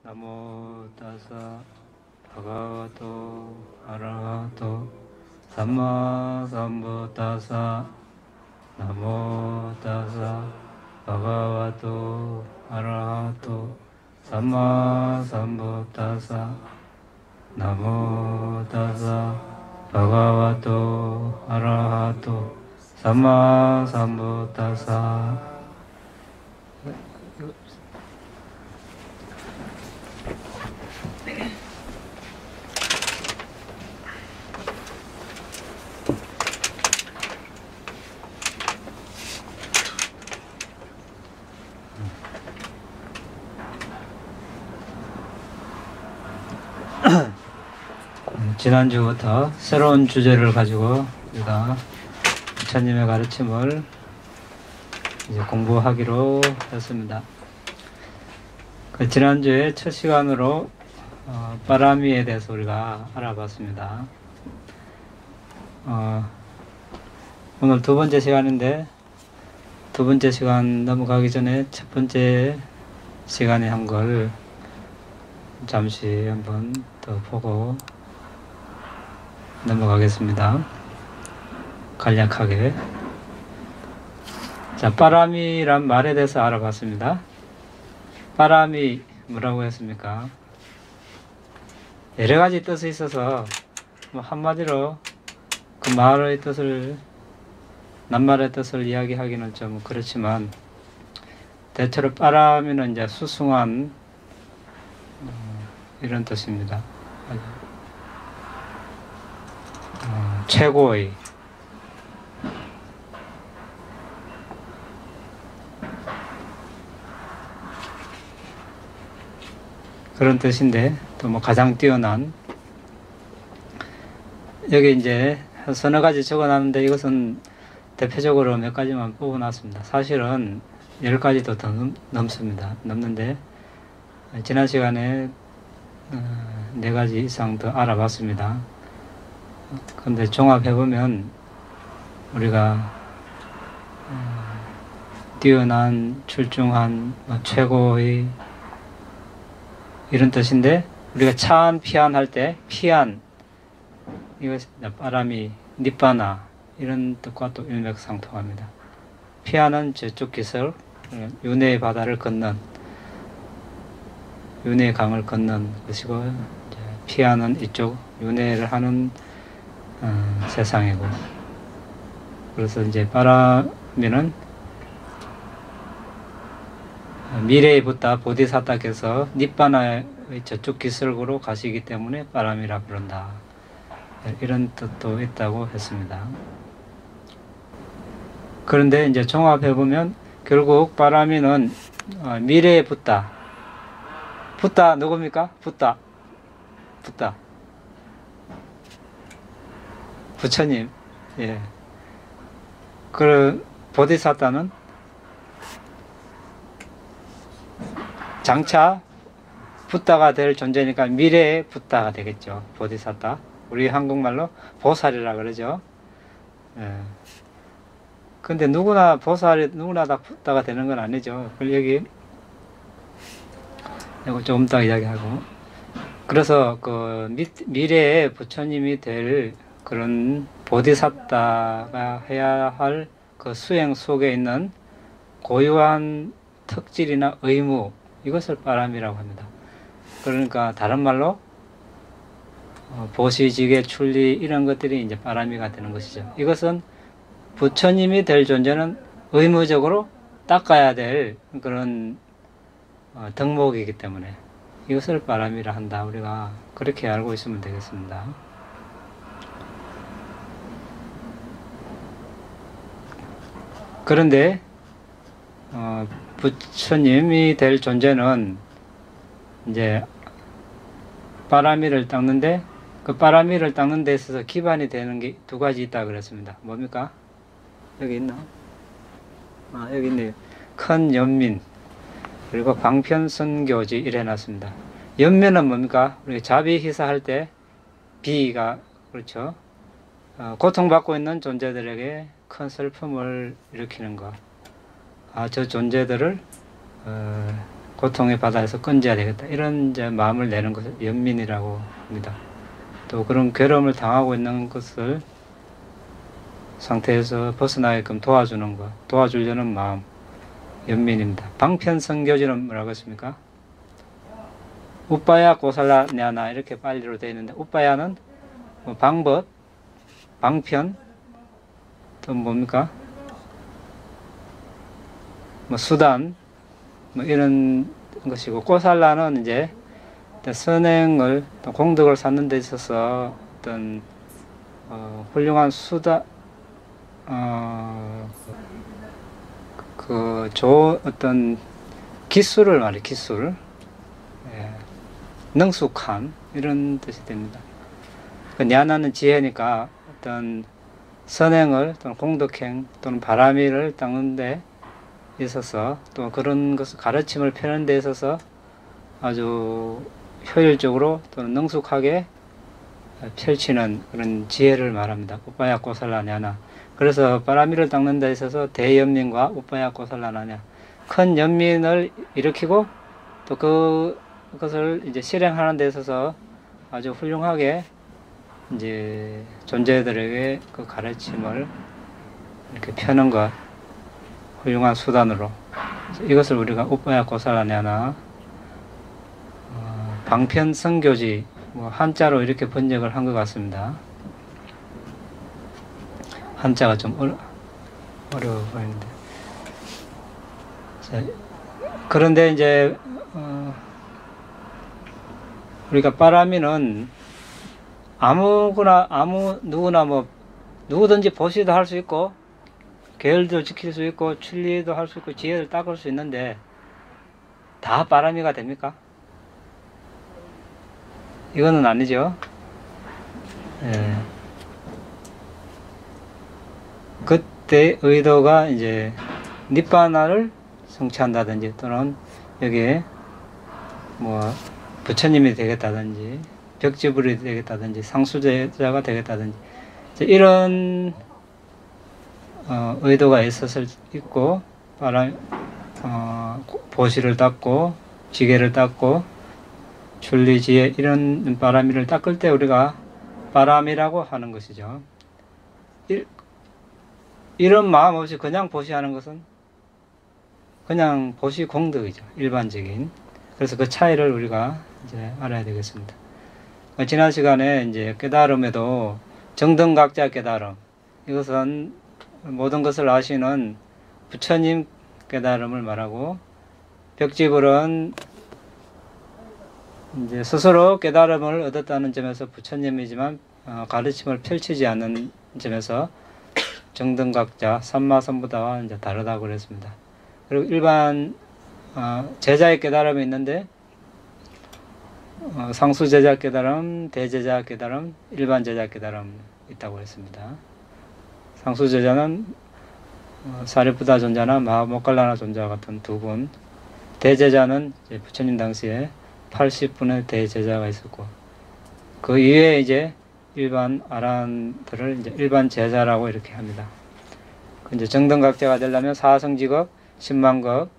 나모 따사 바가와토 아라하토 삼마 삼부따사 나모 따사 바가와토 아라하토 삼마 삼부따사 나모 따사 바가와토 아라하토 삼마 삼부따사. 지난주부터 새로운 주제를 가지고 우리가 부처님의 가르침을 이제 공부하기로 했습니다. 지난주에 첫 시간으로 빠라미에 대해서 우리가 알아봤습니다. 오늘 두 번째 시간인데 두 번째 시간 넘어가기 전에 첫 번째 시간에 한 걸 잠시 한번 더 보고 넘어가겠습니다. 간략하게. 자, 빠라미란 말에 대해서 알아봤습니다. 빠라미 뭐라고 했습니까? 여러 가지 뜻이 있어서 한마디로 그 말의 뜻을, 낱말의 뜻을 이야기하기는 좀 그렇지만, 대체로 빠라미는 이제 수승한 이런 뜻입니다. 최고의, 그런 뜻인데, 또 뭐 가장 뛰어난, 여기 이제 서너 가지 적어놨는데 이것은 대표적으로 몇 가지만 뽑아놨습니다. 사실은 10가지도 더 넘습니다. 넘는데 지난 시간에 4가지 이상 더 알아봤습니다. 근데 종합해보면 우리가 뛰어난, 출중한, 최고의 이런 뜻인데, 우리가 차안, 피안 할 때 피안, 이거 빠라미, 니빠나 이런 뜻과 또 일맥상통합니다. 피안은 저쪽 기술, 윤회의 바다를 건넌, 윤회의 강을 건넌 것이고, 피안은 이쪽 윤회를 하는 세상이고, 그래서 이제 빠라미는 미래의 붓다 보디사타께서 니빠나의 저쪽 기슭으로 가시기 때문에 빠라미라 부른다, 이런 뜻도 있다고 했습니다. 그런데 이제 종합해보면 결국 빠라미는 미래의 붓다, 붓다 누굽니까? 붓다 부처님. 예. 그 보디사타는 장차 붓다가 될 존재니까 미래의 붓다가 되겠죠. 보디사타. 우리 한국말로 보살이라 그러죠. 예. 근데 누구나 보살이, 누구나 다 붓다가 되는 건 아니죠. 여기 이거 조금 더 이야기하고. 그래서 그 미래의 부처님이 될 그런 보디사타가 해야 할 그 수행 속에 있는 고유한 특질이나 의무, 이것을 빠람이라고 합니다. 그러니까 다른 말로 보시지계, 출리 이런 것들이 이제 빠람이가 되는 것이죠. 이것은 부처님이 될 존재는 의무적으로 닦아야 될 그런 덕목이기 때문에 이것을 빠람이라 한다. 우리가 그렇게 알고 있으면 되겠습니다. 그런데 부처님이 될 존재는 이제 빠라미를 닦는데, 그 빠라미를 닦는 데 있어서 기반이 되는 게 2가지 있다 그랬습니다. 뭡니까? 여기 있나? 여기 있네요. 큰 연민, 그리고 방편선교지 이래 놨습니다. 연민은 뭡니까? 우리가 자비희사 할 때 비가, 그렇죠, 고통받고 있는 존재들에게 큰 슬픔을 일으키는 것. 저 존재들을 고통의 바다에서 건져야 되겠다. 이런 이제 마음을 내는 것을 연민이라고 합니다. 또 그런 괴로움을 당하고 있는 것을 상태에서 벗어나게끔 도와주는 것, 도와주려는 마음, 연민입니다. 방편성교지는 뭐라고 했습니까? 우빠야 고살라냐나 이렇게 빨리로 되어 있는데, 우빠야는 뭐 방법, 방편, 또 뭡니까? 뭐 수단, 뭐 이런 것이고, 고살라는 이제 선행을, 공덕을 쌓는 데 있어서 어떤 훌륭한 수단, 좋은 어떤 기술을 말해, 기술. 예. 능숙한, 이런 뜻이 됩니다. 냐나는 지혜니까 어떤 선행을, 또는 공덕행, 또는 바람이를 닦는 데 있어서, 또 그런 것을 가르침을 펴는 데 있어서 아주 효율적으로 또는 능숙하게 펼치는 그런 지혜를 말합니다. 우빠야 고살라냐나. 그래서 바라미를 닦는 데 있어서 대연민과 우빠야 고살라냐냐, 큰 연민을 일으키고 또 그것을 이제 실행하는 데 있어서 아주 훌륭하게 이제 존재들에게 그 가르침을 이렇게 펴는 것, 훌륭한 수단으로, 이것을 우리가 우빠야 고살라냐나 방편성교지, 뭐 한자로 이렇게 번역을 한 것 같습니다. 한자가 좀 어려워 보이는데. 자, 그런데 이제 우리가 빠라미는 누구나 뭐 누구든지 보시도 할 수 있고, 계율도 지킬 수 있고, 출리도 할 수 있고, 지혜를 닦을 수 있는데 다 빠라미가 됩니까? 이거는 아니죠. 예. 그때 의도가 이제 니빠나를 성취한다든지, 또는 여기에 뭐 부처님이 되겠다든지, 벽지불이 되겠다든지, 상수제자가 되겠다든지, 이런 의도가 있었을 있고, 보시를 닦고 지게를 닦고 출리지혜, 이런 바라미를 닦을 때 우리가 바람이라고 하는 것이죠. 이런 마음 없이 그냥 보시하는 것은 그냥 보시 공덕이죠. 일반적인. 그래서 그 차이를 우리가 이제 알아야 되겠습니다. 지난 시간에 이제 깨달음에도 정등각자 깨달음, 이것은 모든 것을 아시는 부처님 깨달음을 말하고, 벽지불은 이제 스스로 깨달음을 얻었다는 점에서 부처님이지만 가르침을 펼치지 않는 점에서 정등각자, 삼마선부다와 이제 다르다고 그랬습니다. 그리고 일반 제자의 깨달음이 있는데, 상수제자 깨달음, 대제자 깨달음, 일반 제자 깨달음 있다고 했습니다. 상수제자는 사리푸다 존자나 마하모칼라나 존자 같은 두 분, 대제자는 이제 부처님 당시에 80분의 대제자가 있었고, 그 이외에 이제 일반 아란들을 이제 일반 제자라고 이렇게 합니다. 이제 정등각자가 되려면 사성직업 10만급,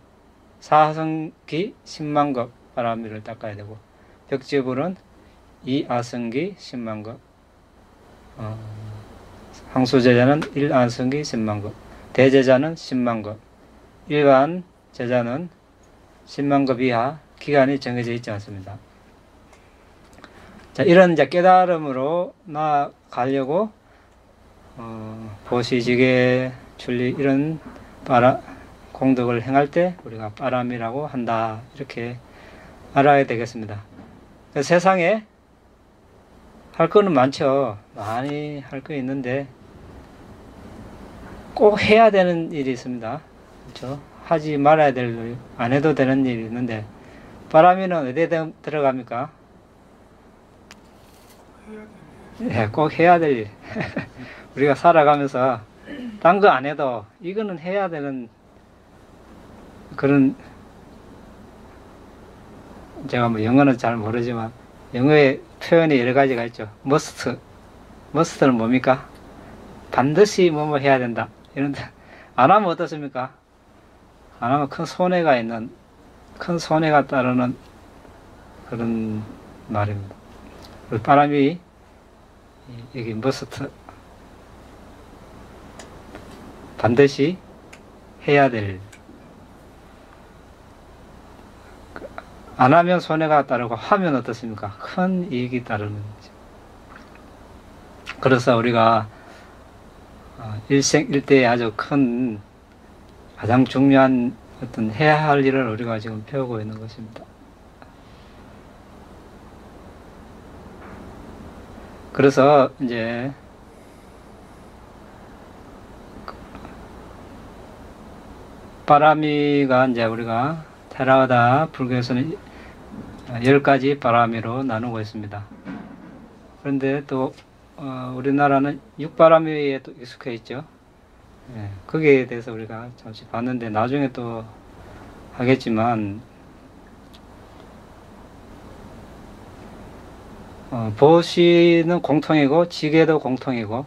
사성기 10만급 바라미를 닦아야 되고, 벽지불은 2아성기 10만급, 항수제자는 1아성기 10만급, 대제자는 10만급, 일반 제자는 10만급 이하, 기간이 정해져 있지 않습니다. 자, 이런 이제 깨달음으로 나가려고 보시지게 출리, 이런 공덕을 행할 때 우리가 빠람이라고 한다, 이렇게 알아야 되겠습니다. 세상에 할 거는 많죠. 많이 할 거 있는데 꼭 해야 되는 일이 있습니다. 그렇죠? 하지 말아야 될 일, 안 해도 되는 일이 있는데, 빠람이는 어디에 들어갑니까? 네, 꼭 해야 될 일. 우리가 살아가면서 딴 거 안 해도 이거는 해야 되는 그런, 제가 뭐 영어는 잘 모르지만 영어의 표현이 여러 가지가 있죠. must는 뭡니까? 반드시 뭐뭐 해야 된다, 이런데 안 하면 어떻습니까? 안 하면 큰 손해가 있는 큰 손해가 따르는 그런 말입니다. 그리고 바람이 여기 머스트 반드시 해야 될, 안 하면 손해가 따르고 하면 어떻습니까? 큰 이익이 따르는 거죠. 그래서 우리가 일생일대에 아주 큰 가장 중요한 어떤 해야 할 일을 우리가 지금 배우고 있는 것입니다. 그래서 이제 바라미가 이제 우리가 테라와다 불교에서는 10가지 바라미로 나누고 있습니다. 그런데 또 우리나라는 6바라미에 또 익숙해 있죠. 예, 거기에 대해서 우리가 잠시 봤는데 나중에 또 하겠지만, 보시는 공통이고 지게도 공통이고,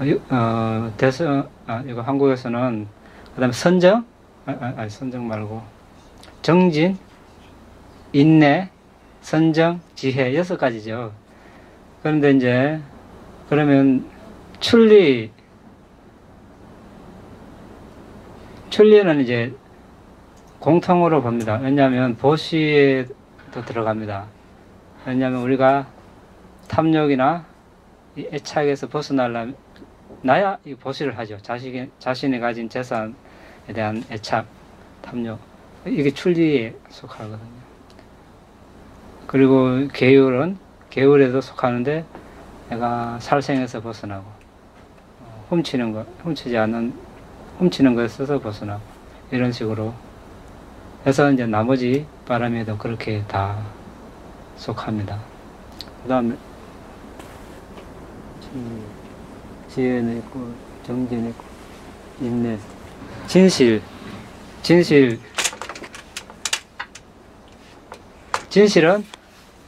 이거 한국에서는 그 다음에 선정, 선정 말고 정진, 인내, 선정, 지혜 6가지죠. 그런데 이제 그러면 출리는 이제 공통으로 봅니다. 왜냐하면 보시에도 들어갑니다. 왜냐하면 우리가 탐욕이나 이 애착에서 벗어나려면 나야 이 보시를 하죠. 자신이 가진 재산에 대한 애착, 탐욕, 이게 출리에 속하거든요. 그리고 계율에도 속하는데 내가 살생에서 벗어나고, 훔치는 것에서 벗어나고, 이런 식으로 해서 이제 나머지 바람에도 그렇게 다 속합니다. 그 다음에 지혜는 있고, 정진이 있고, 인내, 진실은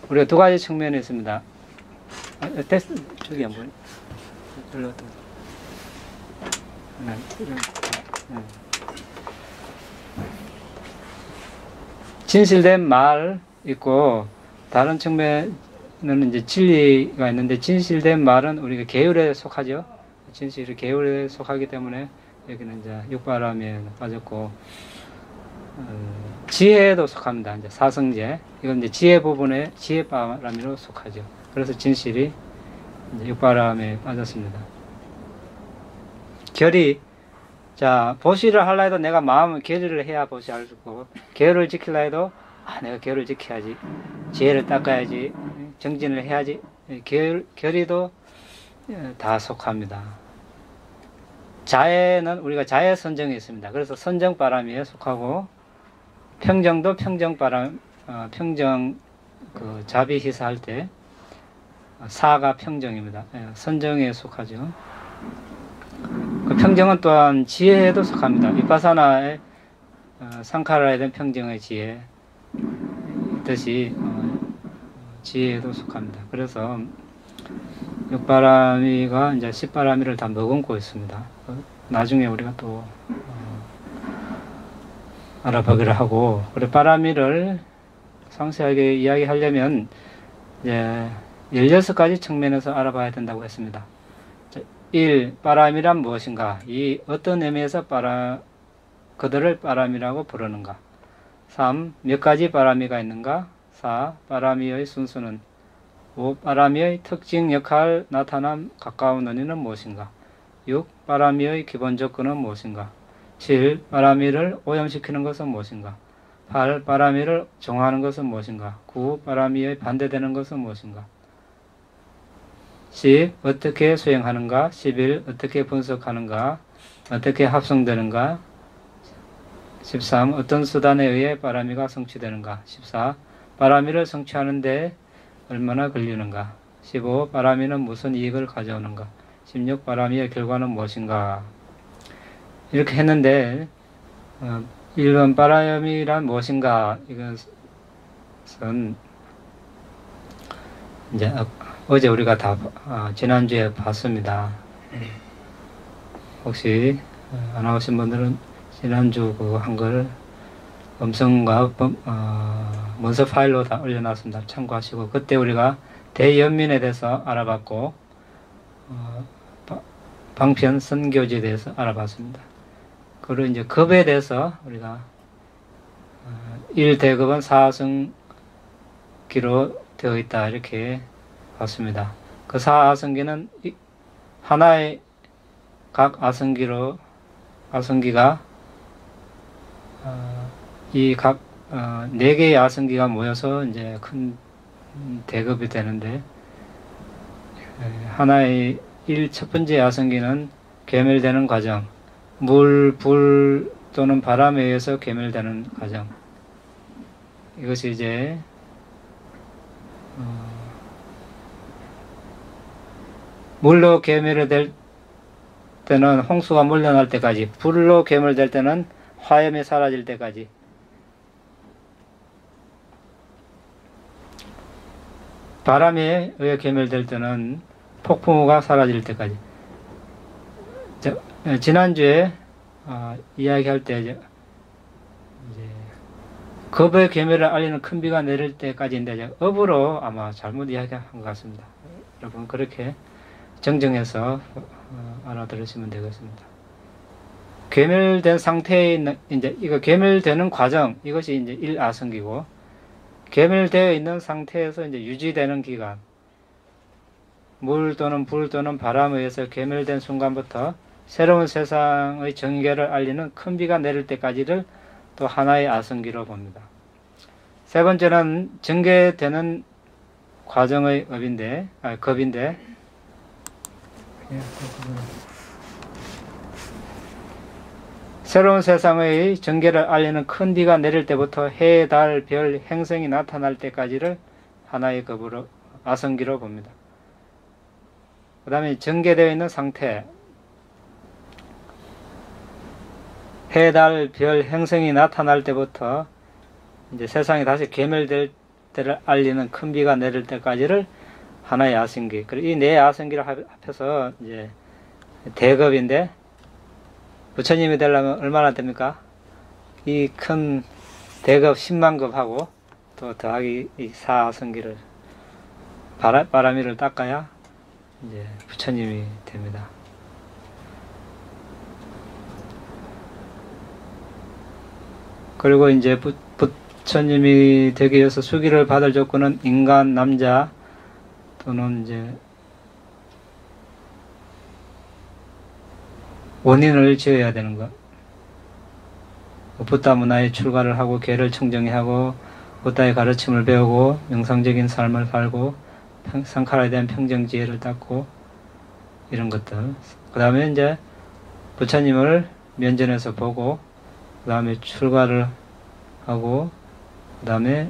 우리가 2가지 측면이 있습니다. 저기 안 보여? 진실된 말 있고, 다른 측면은 이제 진리가 있는데, 진실된 말은 우리가 계율에 속하죠. 진실이 계율에 속하기 때문에 여기는 이제 6바람에 빠졌고, 지혜에도 속합니다. 이제 사성제, 이건 이제 지혜 부분에 지혜바람으로 속하죠. 그래서 진실이 이제 6바람에 빠졌습니다. 결의, 자, 보시를 하려 해도 내가 마음을 결의를 해야 보시 할 수 있고, 계율을 지키려 해도 내가 계율을 지켜야지, 지혜를 닦아야지, 정진을 해야지, 결의도 다 속합니다. 자애는 우리가 자애 선정이 있습니다. 그래서 선정바람에 속하고, 평정도 평정바람, 평정 그 자비희사 할 때 사가 평정입니다. 선정에 속하죠. 그 평정은 또한 지혜에도 속합니다. 비파사나의 상카라에 대한 평정의 지혜 뜻이 지혜에도 속합니다. 그래서 6바라미가 이제 10바라미를 다 머금고 있습니다. 나중에 우리가 또 알아보기로 하고, 그래 바라미를 상세하게 이야기하려면 이제 16가지 측면에서 알아봐야 된다고 했습니다. 1. 바람이란 무엇인가? 2. 어떤 의미에서 그들을 바람이라고 부르는가? 3. 몇 가지 바람이가 있는가? 4. 바람이의 순수는? 5. 바람이의 특징, 역할, 나타남, 가까운 원인은 무엇인가? 6. 바람이의 기본 조건은 무엇인가? 7. 바람이를 오염시키는 것은 무엇인가? 8. 바람이를 정화하는 것은 무엇인가? 9. 바람이의 반대되는 것은 무엇인가? 10. 어떻게 수행하는가? 11. 어떻게 분석하는가? 어떻게 합성되는가? 13. 어떤 수단에 의해 바람이가 성취되는가? 14. 바람이를 성취하는데 얼마나 걸리는가? 15. 바람이는 무슨 이익을 가져오는가? 16. 바람이의 결과는 무엇인가? 이렇게 했는데 1번 바람이란 무엇인가? 이것은 이제 어제 우리가 다 지난주에 봤습니다. 혹시 안 나오신 분들은 지난주 그 한 걸 음성과 문서 파일로 다 올려놨습니다. 참고하시고, 그때 우리가 대연민에 대해서 알아봤고, 방편 선교지에 대해서 알아봤습니다. 그리고 이제 급에 대해서 우리가 1대급은 4아성기로 되어 있다, 이렇게 봤습니다. 그 4아성기는 하나의 각 아성기가 이 각 4개의 아성기가 모여서 이제 큰 대급이 되는데, 하나의 첫 번째 아성기는 괴멸되는 과정, 물, 불 또는 바람에 의해서 괴멸되는 과정. 이것이 이제 물로 괴멸될 때는 홍수가 몰려날 때까지, 불로 괴멸될 때는 화염이 사라질 때까지, 바람에 의해 괴멸될 때는 폭풍우가 사라질 때까지. 지난주에 이야기할 때 이제 급의 괴멸을 알리는 큰 비가 내릴 때까지인데, 업으로 아마 잘못 이야기한 것 같습니다. 여러분 그렇게 정정해서 알아들으시면 되겠습니다. 괴멸된 상태에 있는, 이제 이거 괴멸되는 과정, 이것이 이제 1아성기고, 괴멸되어 있는 상태에서 이제 유지되는 기간, 물 또는 불 또는 바람에 의해서 괴멸된 순간부터 새로운 세상의 전개를 알리는 큰 비가 내릴 때까지를 또 하나의 아성기로 봅니다. 세 번째는 전개되는 과정의 급인데, 새로운 세상의 전개를 알리는 큰 비가 내릴 때부터 해, 달, 별, 행성이 나타날 때까지를 하나의 급으로, 아성기로 봅니다. 그 다음에 전개되어 있는 상태, 해, 달, 별, 행성이 나타날 때부터 이제 세상이 다시 괴멸될 때를 알리는 큰 비가 내릴 때까지를 하나의 아성기. 그리고 이 네 아성기를 합해서 이제 대급인데, 부처님이 되려면 얼마나 됩니까? 이 큰 대급 10만급하고 또 더하기 이 4아성기를 바라미를 닦아야 이제 부처님이 됩니다. 그리고 이제 부처님이 되기 위해서 수기를 받을 조건은 인간, 남자 또는 이제 원인을 지어야 되는 것. 부다 문화에 출가를 하고 계를 청정하고 부다의 가르침을 배우고 명상적인 삶을 살고 상카라에 대한 평정지혜를 닦고 이런 것들. 그 다음에 이제 부처님을 면전에서 보고 그 다음에 출가를 하고 그 다음에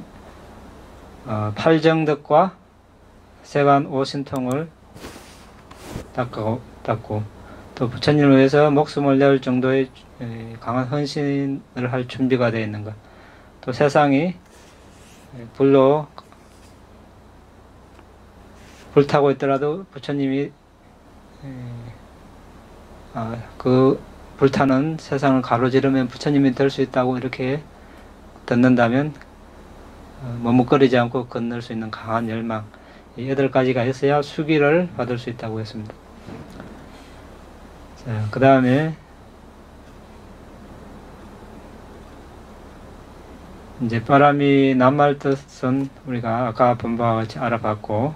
팔정덕과 세관 오신통을 닦고 또 부처님을 위해서 목숨을 낼 정도의 강한 헌신을 할 준비가 되어 있는 것. 또 세상이 불타고 있더라도 부처님이 그 불타는 세상을 가로지르면 부처님이 될 수 있다고 이렇게 듣는다면 머뭇거리지 않고 건널 수 있는 강한 열망, 이 8가지가 있어야 수기를 받을 수 있다고 했습니다. 자, 그 다음에 이제 바람이 낱말 뜻은 우리가 아까 본 바와 같이 알아봤고,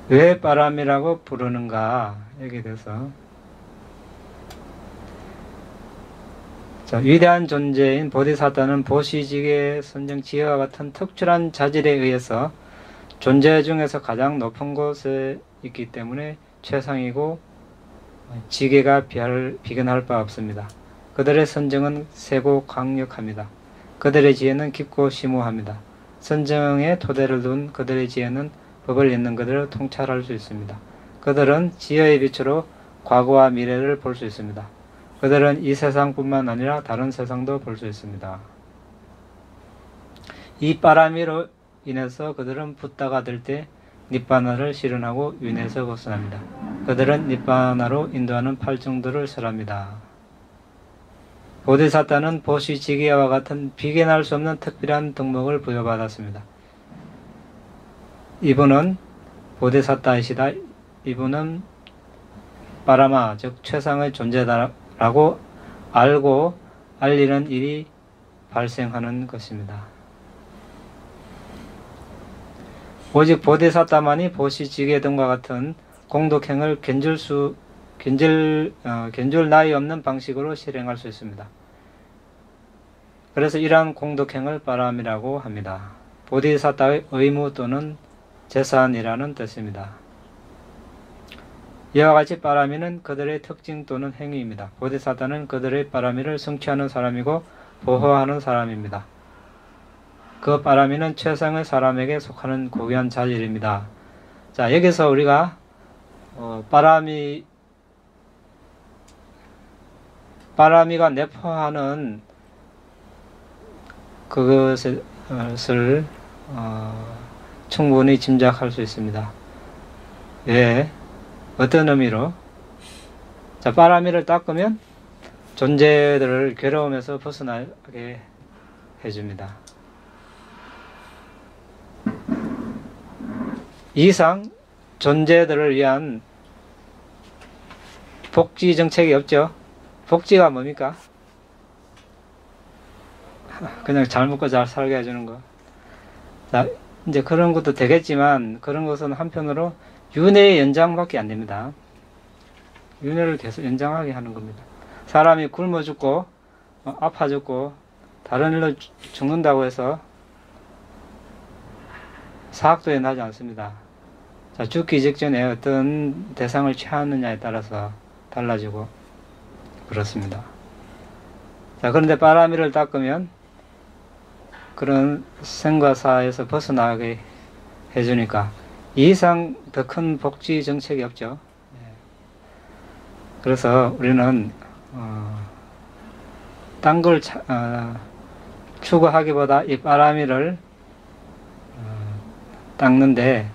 왜 바람이라고 부르는가 여기에 대해서, 자, 위대한 존재인 보디사타는 보시지계 선정 지혜와 같은 특출한 자질에 의해서 존재 중에서 가장 높은 곳에 있기 때문에 최상이고 지계가 비견할 바 없습니다. 그들의 선정은 세고 강력합니다. 그들의 지혜는 깊고 심오합니다. 선정에 토대를 둔 그들의 지혜는 법을 잇는 그들을 통찰할 수 있습니다. 그들은 지혜의 빛으로 과거와 미래를 볼 수 있습니다. 그들은 이 세상뿐만 아니라 다른 세상도 볼 수 있습니다. 이 바람이로 인해서 그들은 붓다가 될 때 닛바나를 실현하고 윤회에서 벗어납니다. 그들은 닛바나로 인도하는 팔정도를 설합니다. 보디사타는 보시지기야와 같은 비견할 수 없는 특별한 덕목을 부여받았습니다. 이분은 보디사타이시다. 이분은 파라마, 즉 최상의 존재다라고 알고 알리는 일이 발생하는 것입니다. 오직 보디사타만이 보시지게 등과 같은 공덕행을 견줄 나위 없는 방식으로 실행할 수 있습니다. 그래서 이러한 공덕행을 빠람이라고 합니다. 보디사타의 의무 또는 재산이라는 뜻입니다. 이와 같이 빠람이는 그들의 특징 또는 행위입니다. 보디사타는 그들의 빠람이를 성취하는 사람이고 보호하는 사람입니다. 그 빠람이는 최상의 사람에게 속하는 고귀한 자질입니다. 자, 여기서 우리가 빠람이가 내포하는 그것을 충분히 짐작할 수 있습니다. 왜? 어떤 의미로? 자, 빠람이를 닦으면 존재들을 괴로움에서 벗어나게 해줍니다. 이상 존재들을 위한 복지 정책이 없죠. 복지가 뭡니까? 그냥 잘 먹고 잘 살게 해주는 거. 자, 이제 그런 것도 되겠지만 그런 것은 한편으로 윤회의 연장밖에 안 됩니다. 윤회를 계속 연장하게 하는 겁니다. 사람이 굶어 죽고 아파 죽고 다른 일로 죽는다고 해서 사학도에 나지 않습니다. 자, 죽기 직전에 어떤 대상을 취하느냐에 따라서 달라지고 그렇습니다. 자, 그런데 빠람이를 닦으면 그런 생과사에서 벗어나게 해주니까 이 이상 더 큰 복지 정책이 없죠. 그래서 우리는 딴 걸 추구하기보다 이 빠람이를 닦는데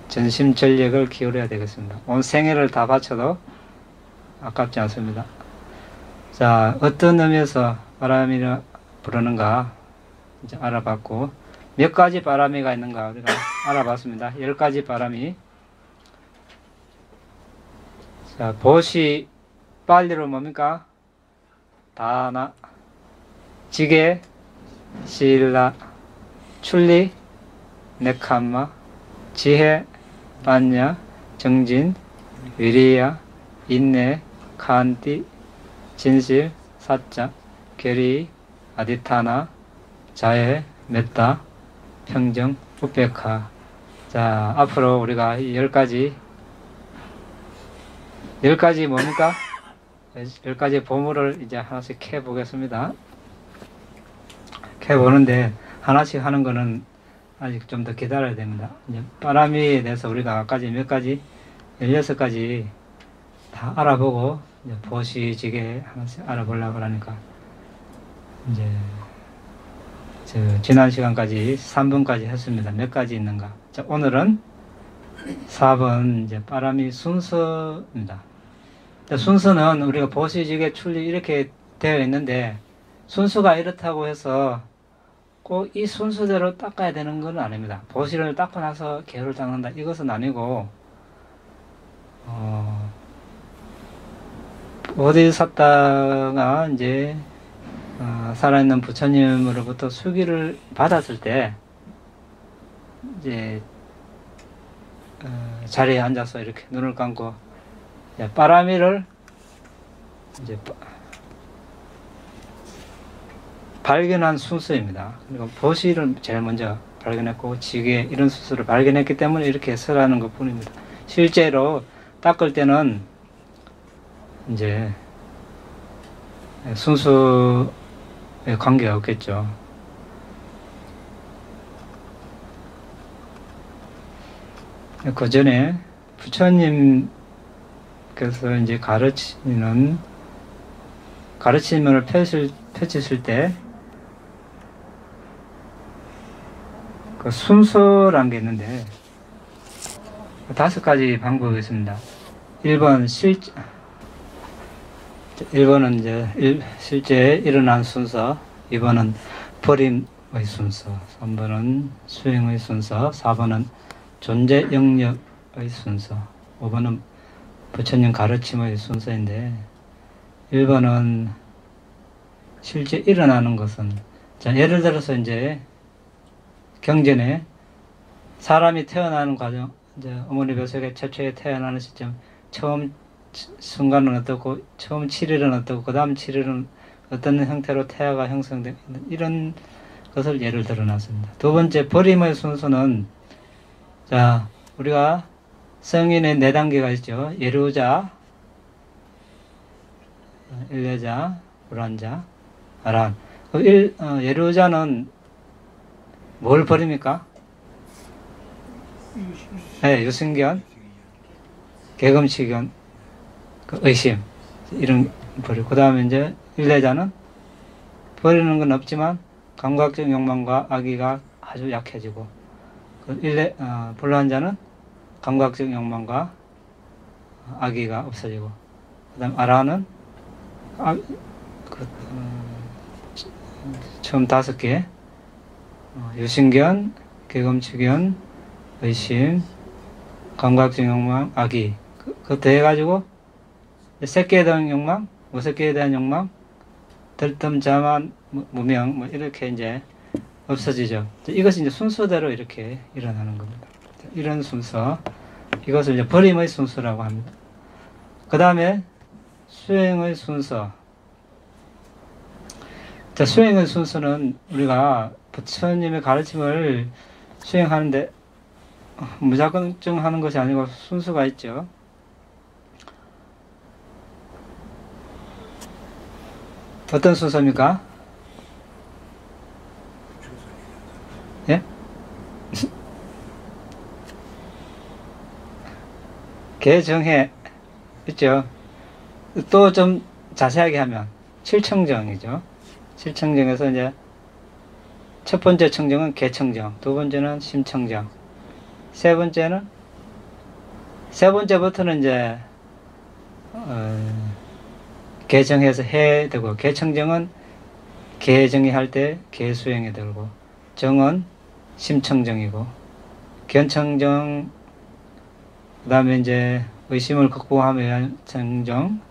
전심전력을 기울여야 되겠습니다. 온 생애를 다 바쳐도 아깝지 않습니다. 자, 어떤 의미에서 빠람이를 부르는가 이제 알아봤고, 몇 가지 빠람이가 있는가 우리가 알아봤습니다. 10가지 빠람이. 자, 보시 빨리로 뭡니까? 다나, 지게, 실라, 출리, 네캄마, 지혜, 반야, 정진, 위리야, 인내, 칸티, 진실, 사자, 계리, 아디타나, 자애, 메타, 평정, 우페카. 자, 앞으로 우리가 10가지 뭡니까? 10가지 보물을 이제 하나씩 캐 보겠습니다. 캐 보는데 하나씩 하는 거는 아직 좀 더 기다려야 됩니다. 이제 빠람이에 대해서 우리가 아까지 몇 가지 16가지 다 알아보고 이제 보시지게 하나씩 알아보려고 하니까 이제 지난 시간까지 3번까지 했습니다. 몇 가지 있는가? 자, 오늘은 4번 이제 빠람이 순서입니다. 순서는 우리가 보시지게 출리 이렇게 되어 있는데 순서가 이렇다고 해서 꼭 이 순서대로 닦아야 되는 건 아닙니다. 보시를 닦고 나서 개를 닦는다 이것은 아니고 보디사타가 이제 살아있는 부처님으로부터 수기를 받았을 때 이제 자리에 앉아서 이렇게 눈을 감고 빠람이를 이제 발견한 순서입니다. 그리고 보시를 제일 먼저 발견했고 지게 이런 순서를 발견했기 때문에 이렇게 설하는 것 뿐입니다. 실제로 닦을 때는 이제 순서에 관계가 없겠죠. 그 전에 부처님께서 이제 가르침을 펼치실 때 그 순서란 게 있는데 다섯 가지 방법이 있습니다. 1번 일번은 이제 실제 일어난 순서, 2번은 버림의 순서, 3번은 수행의 순서, 4번은 존재 영역의 순서, 5번은 부처님 가르침의 순서인데, 1번은 실제 일어나는 것은, 자, 예를 들어서 이제 경전에 사람이 태어나는 과정, 이제 어머니 뱃속에 최초에 태어나는 시점, 처음 순간은 어떻고, 처음 7일은 어떻고, 그 다음 7일은 어떤 형태로 태아가 형성되는 이런 것을 예를 들어 놨습니다. 두 번째, 버림의 순서는, 자, 우리가 성인의 4단계가 있죠. 예루자, 일례자, 불안자, 아란. 예루자는 뭘 버립니까? 네, 유승견, 개금치견, 의심, 이런 버리고, 그 다음에 이제 일례자는 버리는 건 없지만 감각적 욕망과 악의가 아주 약해지고, 불안자는 감각적 욕망과 악의가 없어지고, 그 다음 아라는 처음 5개, 유신견, 개금치견, 의심, 감각적 욕망, 악의, 그거 더해가지고 새끼에 대한 욕망, 무새끼에 대한 욕망, 들뜸, 자만, 무명, 뭐 이렇게 이제 없어지죠. 이것이 이제 순서대로 이렇게 일어나는 겁니다. 이런 순서, 이것을 이제 버림의 순서라고 합니다. 그 다음에 수행의 순서. 자, 수행의 순서는 우리가 부처님의 가르침을 수행하는데 무작정 하는 것이 아니고 순서가 있죠. 어떤 순서입니까? 예? 개정해 있죠. 또 좀 자세하게 하면 칠청정이죠. 칠청정에서 이제 첫 번째 청정은 개청정, 두 번째는 심청정, 세 번째부터는 이제 개정해서 해 되고, 개청정은 개정이 할 때 개수행에 들고, 정은 심청정이고, 견청정, 그 다음에 이제 의심을 극복하며 위한 청정,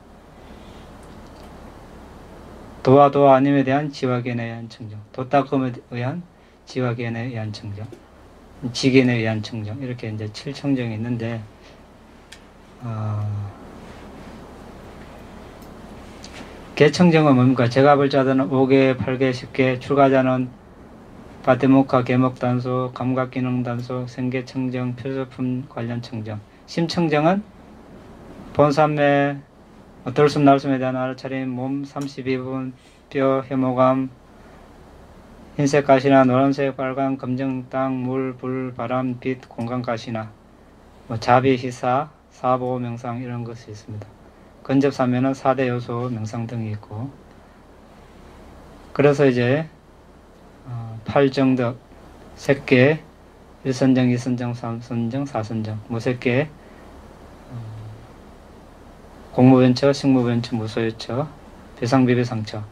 도와 아님에 대한 지화견에 의한 청정, 도닦음에 의한 지화견에 의한 청정, 지견에 의한 청정, 이렇게 이제 7청정이 있는데, 개청정은 뭡니까? 제가불자들은 5개, 8개, 10개, 출가자는 바테모카, 개목단소, 감각기능단소, 생계청정, 표소품 관련 청정. 심청정은 본산매, 들숨 날숨에 대한 알아차림, 몸 32부분, 뼈, 혐오감, 흰색 가시나, 노란색, 빨간, 검정, 땅, 물, 불, 바람, 빛, 공간 가시나, 자비, 희사, 사보, 명상 이런 것이 있습니다. 근접사면은 4대 요소, 명상 등이 있고, 그래서 이제 8정덕, 색계, 1선정, 2선정, 3선정, 4선정, 무색계, 공무변처, 식무변처, 무소유처, 비상비비상처,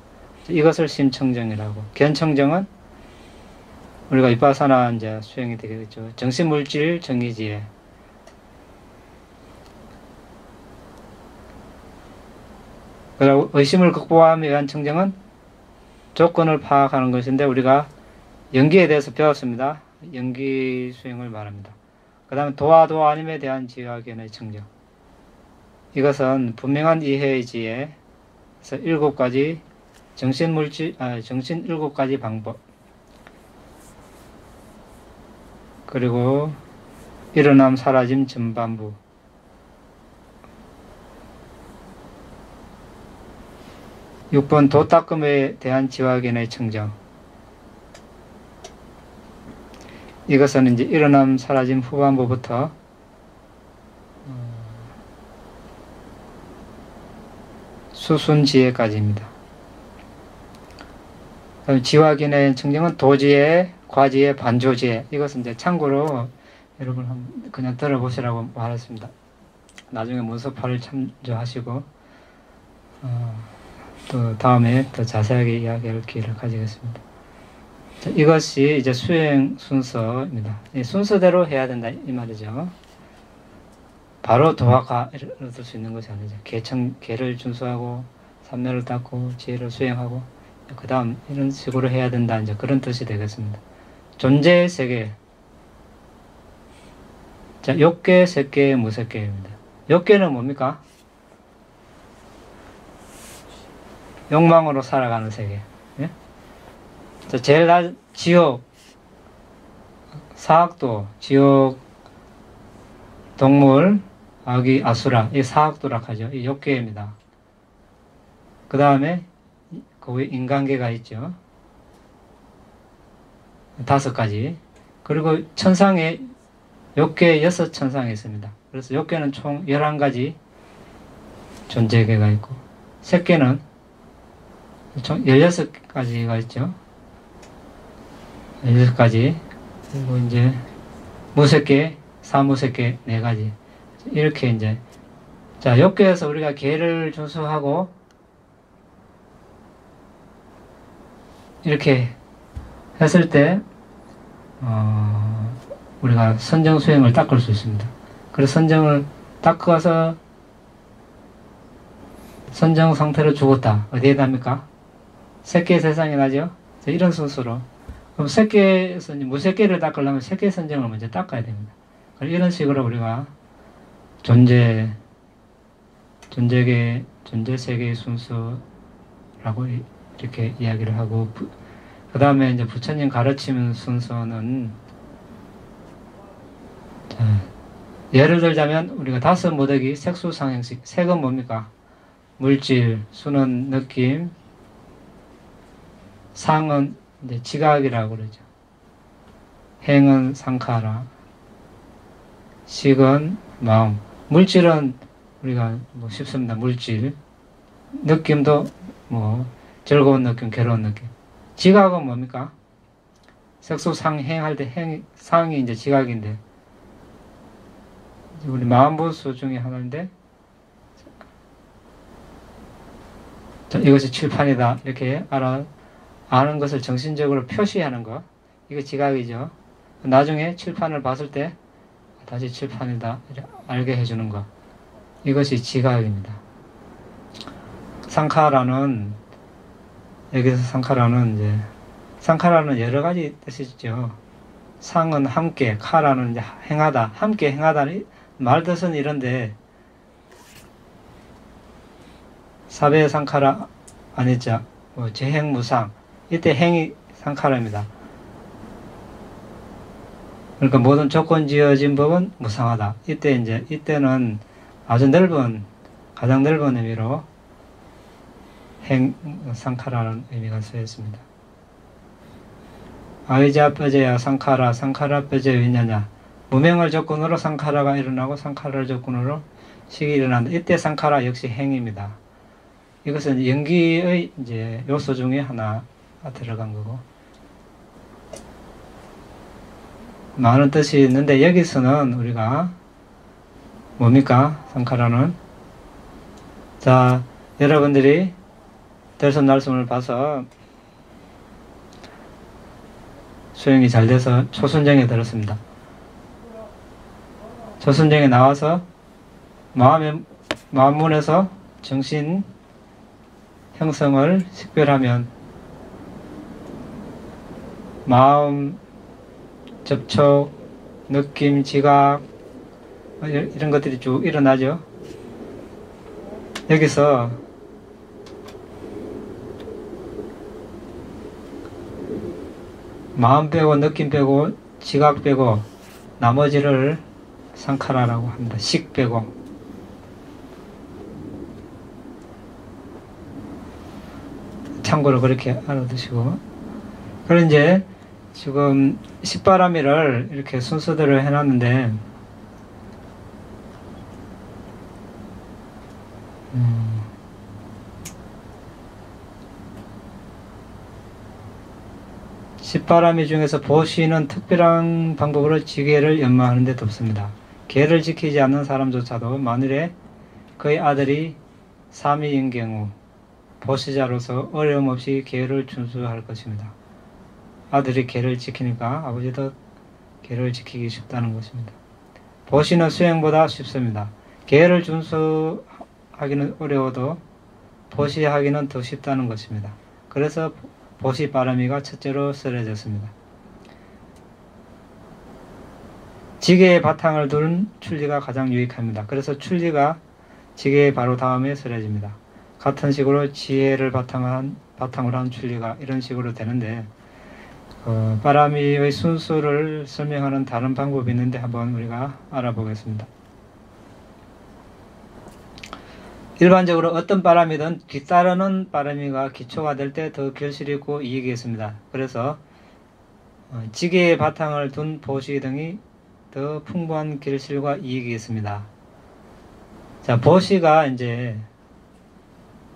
이것을 심청정이라고. 견청정은 우리가 위파사나 이제 수행이 되겠죠. 정신물질 정의지혜. 그리고 의심을 극복하기 위한 청정은 조건을 파악하는 것인데, 우리가 연기에 대해서 배웠습니다. 연기 수행을 말합니다. 그 다음에 도와 아님에 대한 지화견의 청정. 이것은 분명한 이해의 지혜에서 7가지 정신 7가지 방법. 그리고 일어남 사라짐 전반부. 육 번 도닦음에 대한 지화견의 청정. 이것은 이제 일어남 사라짐 후반부부터 수순지혜까지입니다. 지화견의 청정은 도지혜, 과지혜, 반조지혜. 이것은 이제 참고로 여러분 그냥 들어보시라고 말했습니다. 나중에 문서파를 참조하시고 또 다음에 더 자세하게 이야기할 기회를 가지겠습니다. 자, 이것이 이제 수행 순서입니다. 이 순서대로 해야 된다 이 말이죠. 바로 도화가 얻을 수 있는 것이 아니죠. 계를 준수하고 삼매를 닦고 지혜를 수행하고 그 다음 이런 식으로 해야 된다 이제 그런 뜻이 되겠습니다. 존재의 세계. 자, 욕계, 색계, 무색계입니다. 욕계는 뭡니까? 욕망으로 살아가는 세계. 예? 자, 제일 지옥, 사학도, 지옥, 동물, 아기, 아수라, 이 사학도락 하죠. 이 욕계입니다. 그 다음에 그 위에 인간계가 있죠. 5가지. 그리고 천상에 욕계 6천상이 있습니다. 그래서 욕계는 총 11가지 존재계가 있고 색계는 총 16가지가 있죠. 16가지. 그리고 이제 무색계, 사무색계 4가지. 이렇게 이제 자, 욕계에서 우리가 계를 준수하고 이렇게 했을 때 우리가 선정 수행을 닦을 수 있습니다. 그래서 선정을 닦아서 선정 상태로 죽었다. 어디에 답니까? 색계 세상에 가죠. 이런 순서로. 그럼 색계에서 무색계를 닦으려면 색계 선정을 먼저 닦아야 됩니다. 이런 식으로 우리가 존재계, 존재세계의 순서라고 이렇게 이야기를 하고, 그 다음에 이제 부처님 가르치는 순서는, 자, 예를 들자면, 우리가 5 모덕이 색수상행식, 색은 뭡니까? 물질, 수는 느낌, 상은 이제 지각이라고 그러죠. 행은 상카라, 식은 마음, 물질은 우리가 뭐 쉽습니다. 물질, 느낌도 뭐 즐거운 느낌, 괴로운 느낌. 지각은 뭡니까? 색소상행할 때 상이 이제 지각인데, 우리 마음보수 중에 하나인데, 자, 이것이 칠판이다 이렇게 아는 것을 정신적으로 표시하는 것, 이거 지각이죠. 나중에 칠판을 봤을 때 다시 칠판이다 이렇게 알게 해주는 것, 이것이 지각입니다. 상카라는, 여기서 상카라는 여러 가지 뜻이 있죠. 상은 함께, 카라는 이제 행하다, 함께 행하다. 말 뜻은 이런데, 사배 상카라 아니죠. 뭐 재행무상, 이때 행이 상카라입니다. 그러니까 모든 조건 지어진 법은 무상하다. 이때는 아주 가장 넓은 의미로 상카라는 의미가 쓰였습니다. 아이자 뼈제야 상카라, 상카라 뼈제 있느냐. 무명을 조건으로 상카라가 일어나고 상카라를 조건으로 식이 일어난다. 이때 상카라 역시 행입니다. 이것은 연기의 이제 요소 중에 하나가 들어간 거고, 많은 뜻이 있는데 여기서는 우리가 뭡니까? 상카라는, 자, 여러분들이 대선 날숨을 봐서 수행이 잘 돼서 초순정에 들었습니다. 초순정에 나와서 마음문에서 정신 형성을 식별하면 마음, 접촉, 느낌, 지각 이런 것들이 쭉 일어나죠. 여기서 마음 빼고 느낌 빼고 지각 빼고 나머지를 상카라라고 합니다. 식 빼고. 참고로 그렇게 알아두시고. 그럼 이제 지금 십바라미를 이렇게 순서대로 해놨는데, 십바라미 중에서 보시는 특별한 방법으로 지계를 연마하는 데 돕습니다. 계를 지키지 않는 사람조차도 만일에 그의 아들이 사미인 경우 보시자로서 어려움 없이 계를 준수할 것입니다. 아들이 계를 지키니까 아버지도 계를 지키기 쉽다는 것입니다. 보시는 수행보다 쉽습니다. 계를 준수하기는 어려워도 보시하기는 더 쉽다는 것입니다. 그래서 보시바라미가 첫째로 쓰여졌습니다. 지계의 바탕을 둔 출리가 가장 유익합니다. 그래서 출리가 지계의 바로 다음에 쓰여집니다. 같은 식으로 지혜를 바탕으로 한 출리가 이런 식으로 되는데 바라미의 순수를 설명하는 다른 방법이 있는데 한번 우리가 알아보겠습니다. 일반적으로 어떤 바람이든 뒤따르는 바람이가 기초가 될 때 더 결실이 있고 이익이 있습니다. 그래서 지계의 바탕을 둔 보시 등이 더 풍부한 결실과 이익이 있습니다. 자, 보시가 이제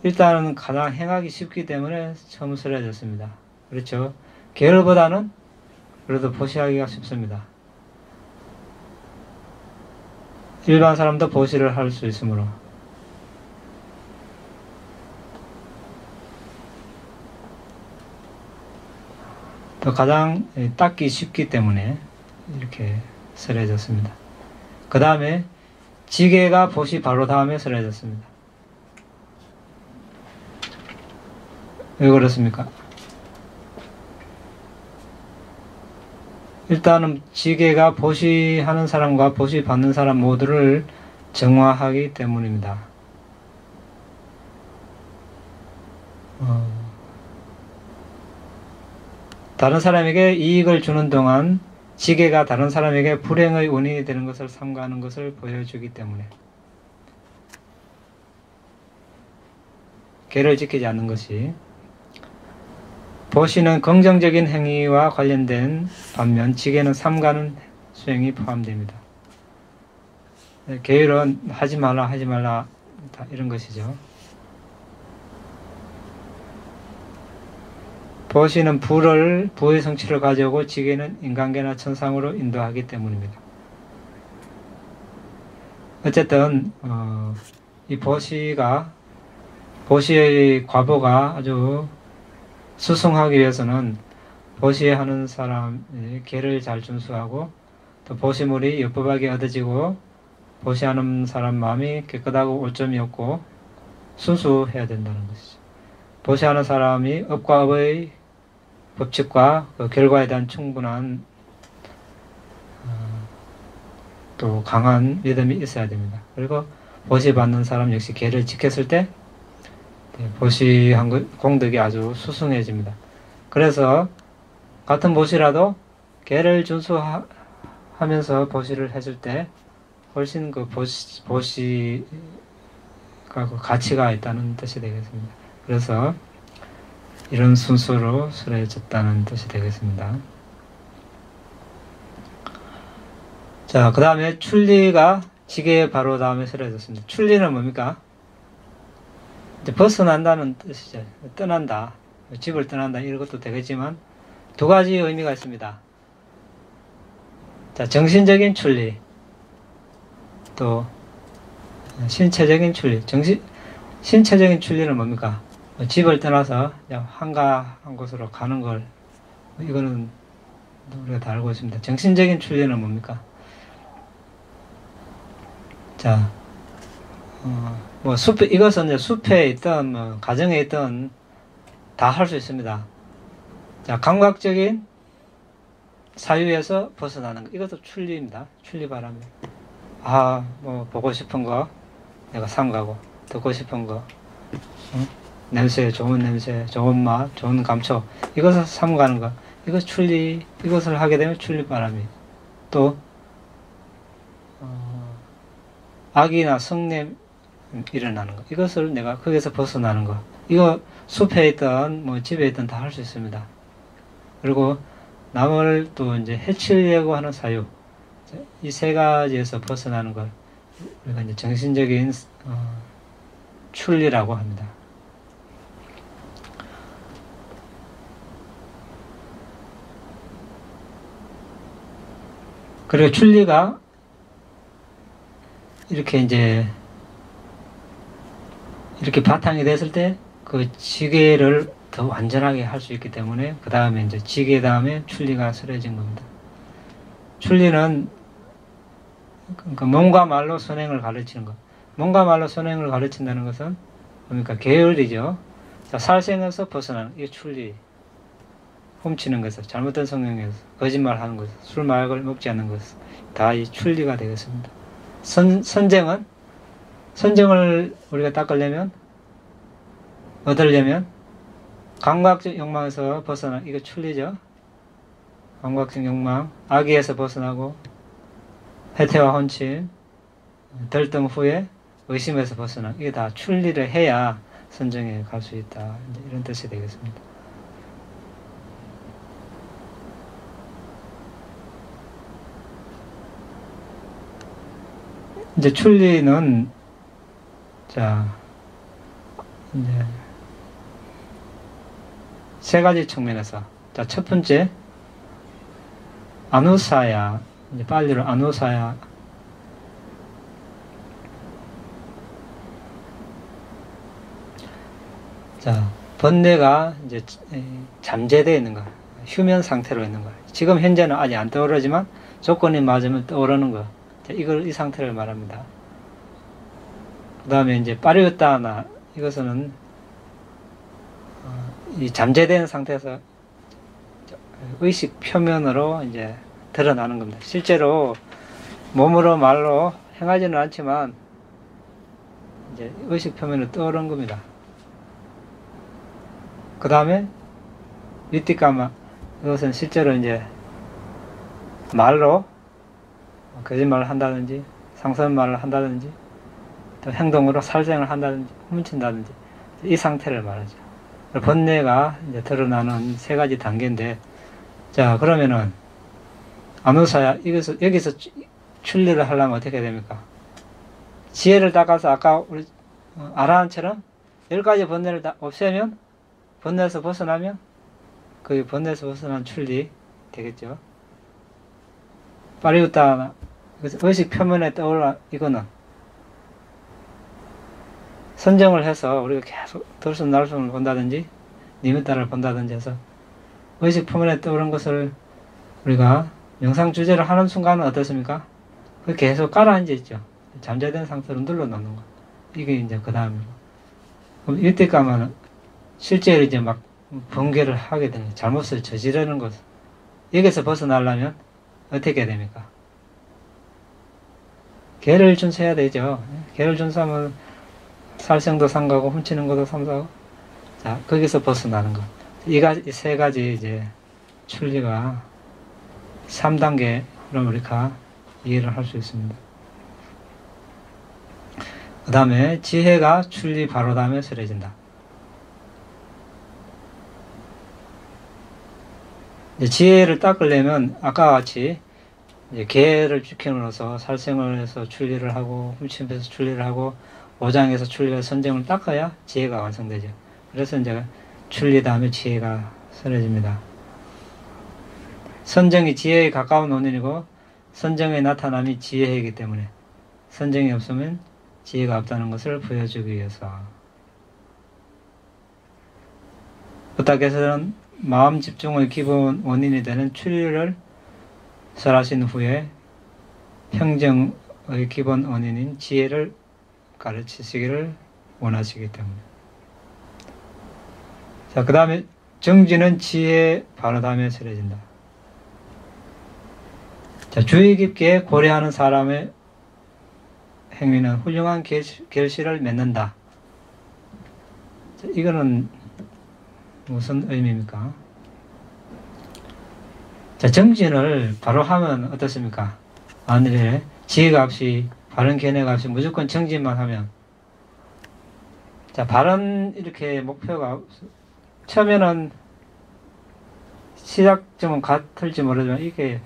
일단은 가장 행하기 쉽기 때문에 처음 쓰여졌습니다. 그렇죠? 계열보다는 그래도 보시하기가 쉽습니다. 일반 사람도 보시를 할 수 있으므로. 또 가장 닦기 쉽기 때문에 이렇게 쓰여졌습니다. 그 다음에 지계가 보시 바로 다음에 쓰여졌습니다. 왜 그렇습니까? 일단은 지계가 보시하는 사람과 보시 받는 사람 모두를 정화하기 때문입니다. 다른 사람에게 이익을 주는 동안 지계가 다른 사람에게 불행의 원인이 되는 것을 삼가하는 것을 보여주기 때문에 계를 지키지 않는 것이 보시는 긍정적인 행위와 관련된 반면 지계는 삼가는 수행이 포함됩니다. 계율은 하지 말라 다 이런 것이죠. 보시는 부의 성취를 가져오고 지계는 인간계나 천상으로 인도하기 때문입니다. 어쨌든 이 보시의 과보가 아주 수승하기 위해서는 보시하는 사람이 계를 잘 준수하고 또 보시물이 옅밥하게 얻어지고 보시하는 사람 마음이 깨끗하고 오점이 없고 순수해야 된다는 것이죠. 보시하는 사람이 업과 업의 법칙과 그 결과에 대한 충분한 또 강한 믿음이 있어야 됩니다. 그리고 보시 받는 사람 역시 계를 지켰을 때 보시한 공덕이 아주 수승해집니다. 그래서 같은 보시라도 계를 준수하면서 보시를 해줄 때 훨씬 그 보시가 그 가치가 있다는 뜻이 되겠습니다. 그래서 이런 순서로 쓰여졌다는 뜻이 되겠습니다. 자, 그 다음에 출리가 지계의 바로 다음에 쓰여졌습니다. 출리는 뭡니까? 이제 벗어난다는 뜻이죠. 떠난다. 집을 떠난다. 이런 것도 되겠지만 두 가지 의미가 있습니다. 자, 정신적인 출리, 또 신체적인 출리. 신체적인 출리는 뭡니까? 집을 떠나서 그냥 한가한 곳으로 가는 걸, 이거는 우리가 다 알고 있습니다. 정신적인 출리는 뭡니까? 자, 이것은 이제 숲에 있던, 가정에 있던, 다 할 수 있습니다. 자, 감각적인 사유에서 벗어나는 거. 이것도 출리입니다. 출리바람. 보고 싶은 거, 내가 삼가고, 듣고 싶은 거, 냄새, 좋은 냄새, 좋은 맛, 좋은 감촉, 이것을 삼가는 거. 이것을 하게 되면 출리바람이. 또, 악이나 성냄, 일어나는 거. 이것을 내가 거기서 벗어나는 거. 이거 숲에 있든 집에 있든 다 할 수 있습니다. 그리고 남을 또 이제 해치려고 하는 사유. 이 세 가지에서 벗어나는 걸 우리가 이제 정신적인 출리라고 합니다. 그리고 출리가 이렇게 이제 이렇게 바탕이 됐을 때 그 지게를 더 완전하게 할 수 있기 때문에 그 다음에 이제 지게 다음에 출리가 서려진 겁니다. 출리는 그러니까 몸과 말로 선행을 가르치는 것. 몸과 말로 선행을 가르친다는 것은 뭡니까? 계율이죠. 자, 살생에서 벗어나는 이 출리. 훔치는 것을, 잘못된 성경에서 거짓말하는 것을, 술 마약을 먹지 않는 것을 다 이 출리가 되겠습니다. 선정을 우리가 닦으려면 얻으려면 감각적 욕망에서 벗어나, 이거 출리죠. 감각적 욕망, 악의에서 벗어나고 해태와 혼침, 들뜸 후에 의심에서 벗어나, 이게 다 출리를 해야 선정에 갈 수 있다. 이런 뜻이 되겠습니다. 이제 출리는 자 이제 세 가지 측면에서 자, 첫 번째 아누사야, 이제 빨리로 아누사야. 자, 번뇌가 이제 잠재되어 있는 거, 휴면 상태로 있는 거. 지금 현재는 아직 안 떠오르지만 조건이 맞으면 떠오르는 거. 자, 이 상태를 말합니다. 그 다음에 이제 빠르였다나, 이것은 이 잠재된 상태에서 의식 표면으로 이제 드러나는 겁니다. 실제로 몸으로 말로 행하지는 않지만 이제 의식 표면으로 떠오르는 겁니다. 그 다음에 위띠까마, 이것은 실제로 이제 말로 거짓말을 한다든지 상선말을 한다든지 또 행동으로 살생을 한다든지 훔친다든지 이 상태를 말하죠. 번뇌가 이제 드러나는 세 가지 단계인데, 자, 그러면은 아누사야, 여기서 출리를 하려면 어떻게 됩니까? 지혜를 닦아서 아까 우리 아라한처럼 10가지 번뇌를 다 없애면, 번뇌에서 벗어나면 그 번뇌에서 벗어난 출리 되겠죠. 파리우타, 의식 표면에 떠올라, 이거는 선정을 해서 우리가 계속 들숨날숨을 본다든지 니미타를 본다든지 해서 의식 표면에 떠오른 것을 우리가 명상 주제를 하는 순간은 어떻습니까? 그 계속 가라앉아 있죠. 잠재된 상태로 눌러놓는 거. 이게 이제 그 다음이고. 그럼 이때 가면 실제로 이제 막 번개를 하게 되는, 잘못을 저지르는 것. 여기서 벗어나려면 어떻게 됩니까? 계를 준수해야 되죠. 계를 준수하면 살생도 삼가고 훔치는 것도 삼가고, 자, 거기서 벗어나는 것. 이 세 가지 이제 출리가 3단계로 우리가 이해를 할 수 있습니다. 그 다음에 지혜가 출리 바로 다음에 서려진다. 이제 지혜를 닦으려면 아까 같이 이제 계를 지킴으로써 살생을 해서 출리를 하고 훔침에서 출리를 하고 오장에서 출리를 선정을 닦아야 지혜가 완성되죠. 그래서 이제 출리 다음에 지혜가 서려집니다. 선정이 지혜에 가까운 원인이고 선정의 나타남이 지혜이기 때문에 선정이 없으면 지혜가 없다는 것을 보여주기 위해서. 부탁께서는 마음 집중의 기본 원인이 되는 출리를 설하신 후에 평정의 기본 원인인 지혜를 가르치시기를 원하시기 때문에. 자, 그 다음에 정지는 지혜 바로 다음에 서려진다. 자, 주의 깊게 고려하는 사람의 행위는 훌륭한 결실을 맺는다. 자, 이거는 무슨 의미입니까? 자, 정진을 바로 하면 어떻습니까? 만일에 지혜가 없이 바른 견해가 없이 무조건 정진만 하면, 자, 바른 이렇게 목표가 처음에는 시작점은 같을지 모르지만 이게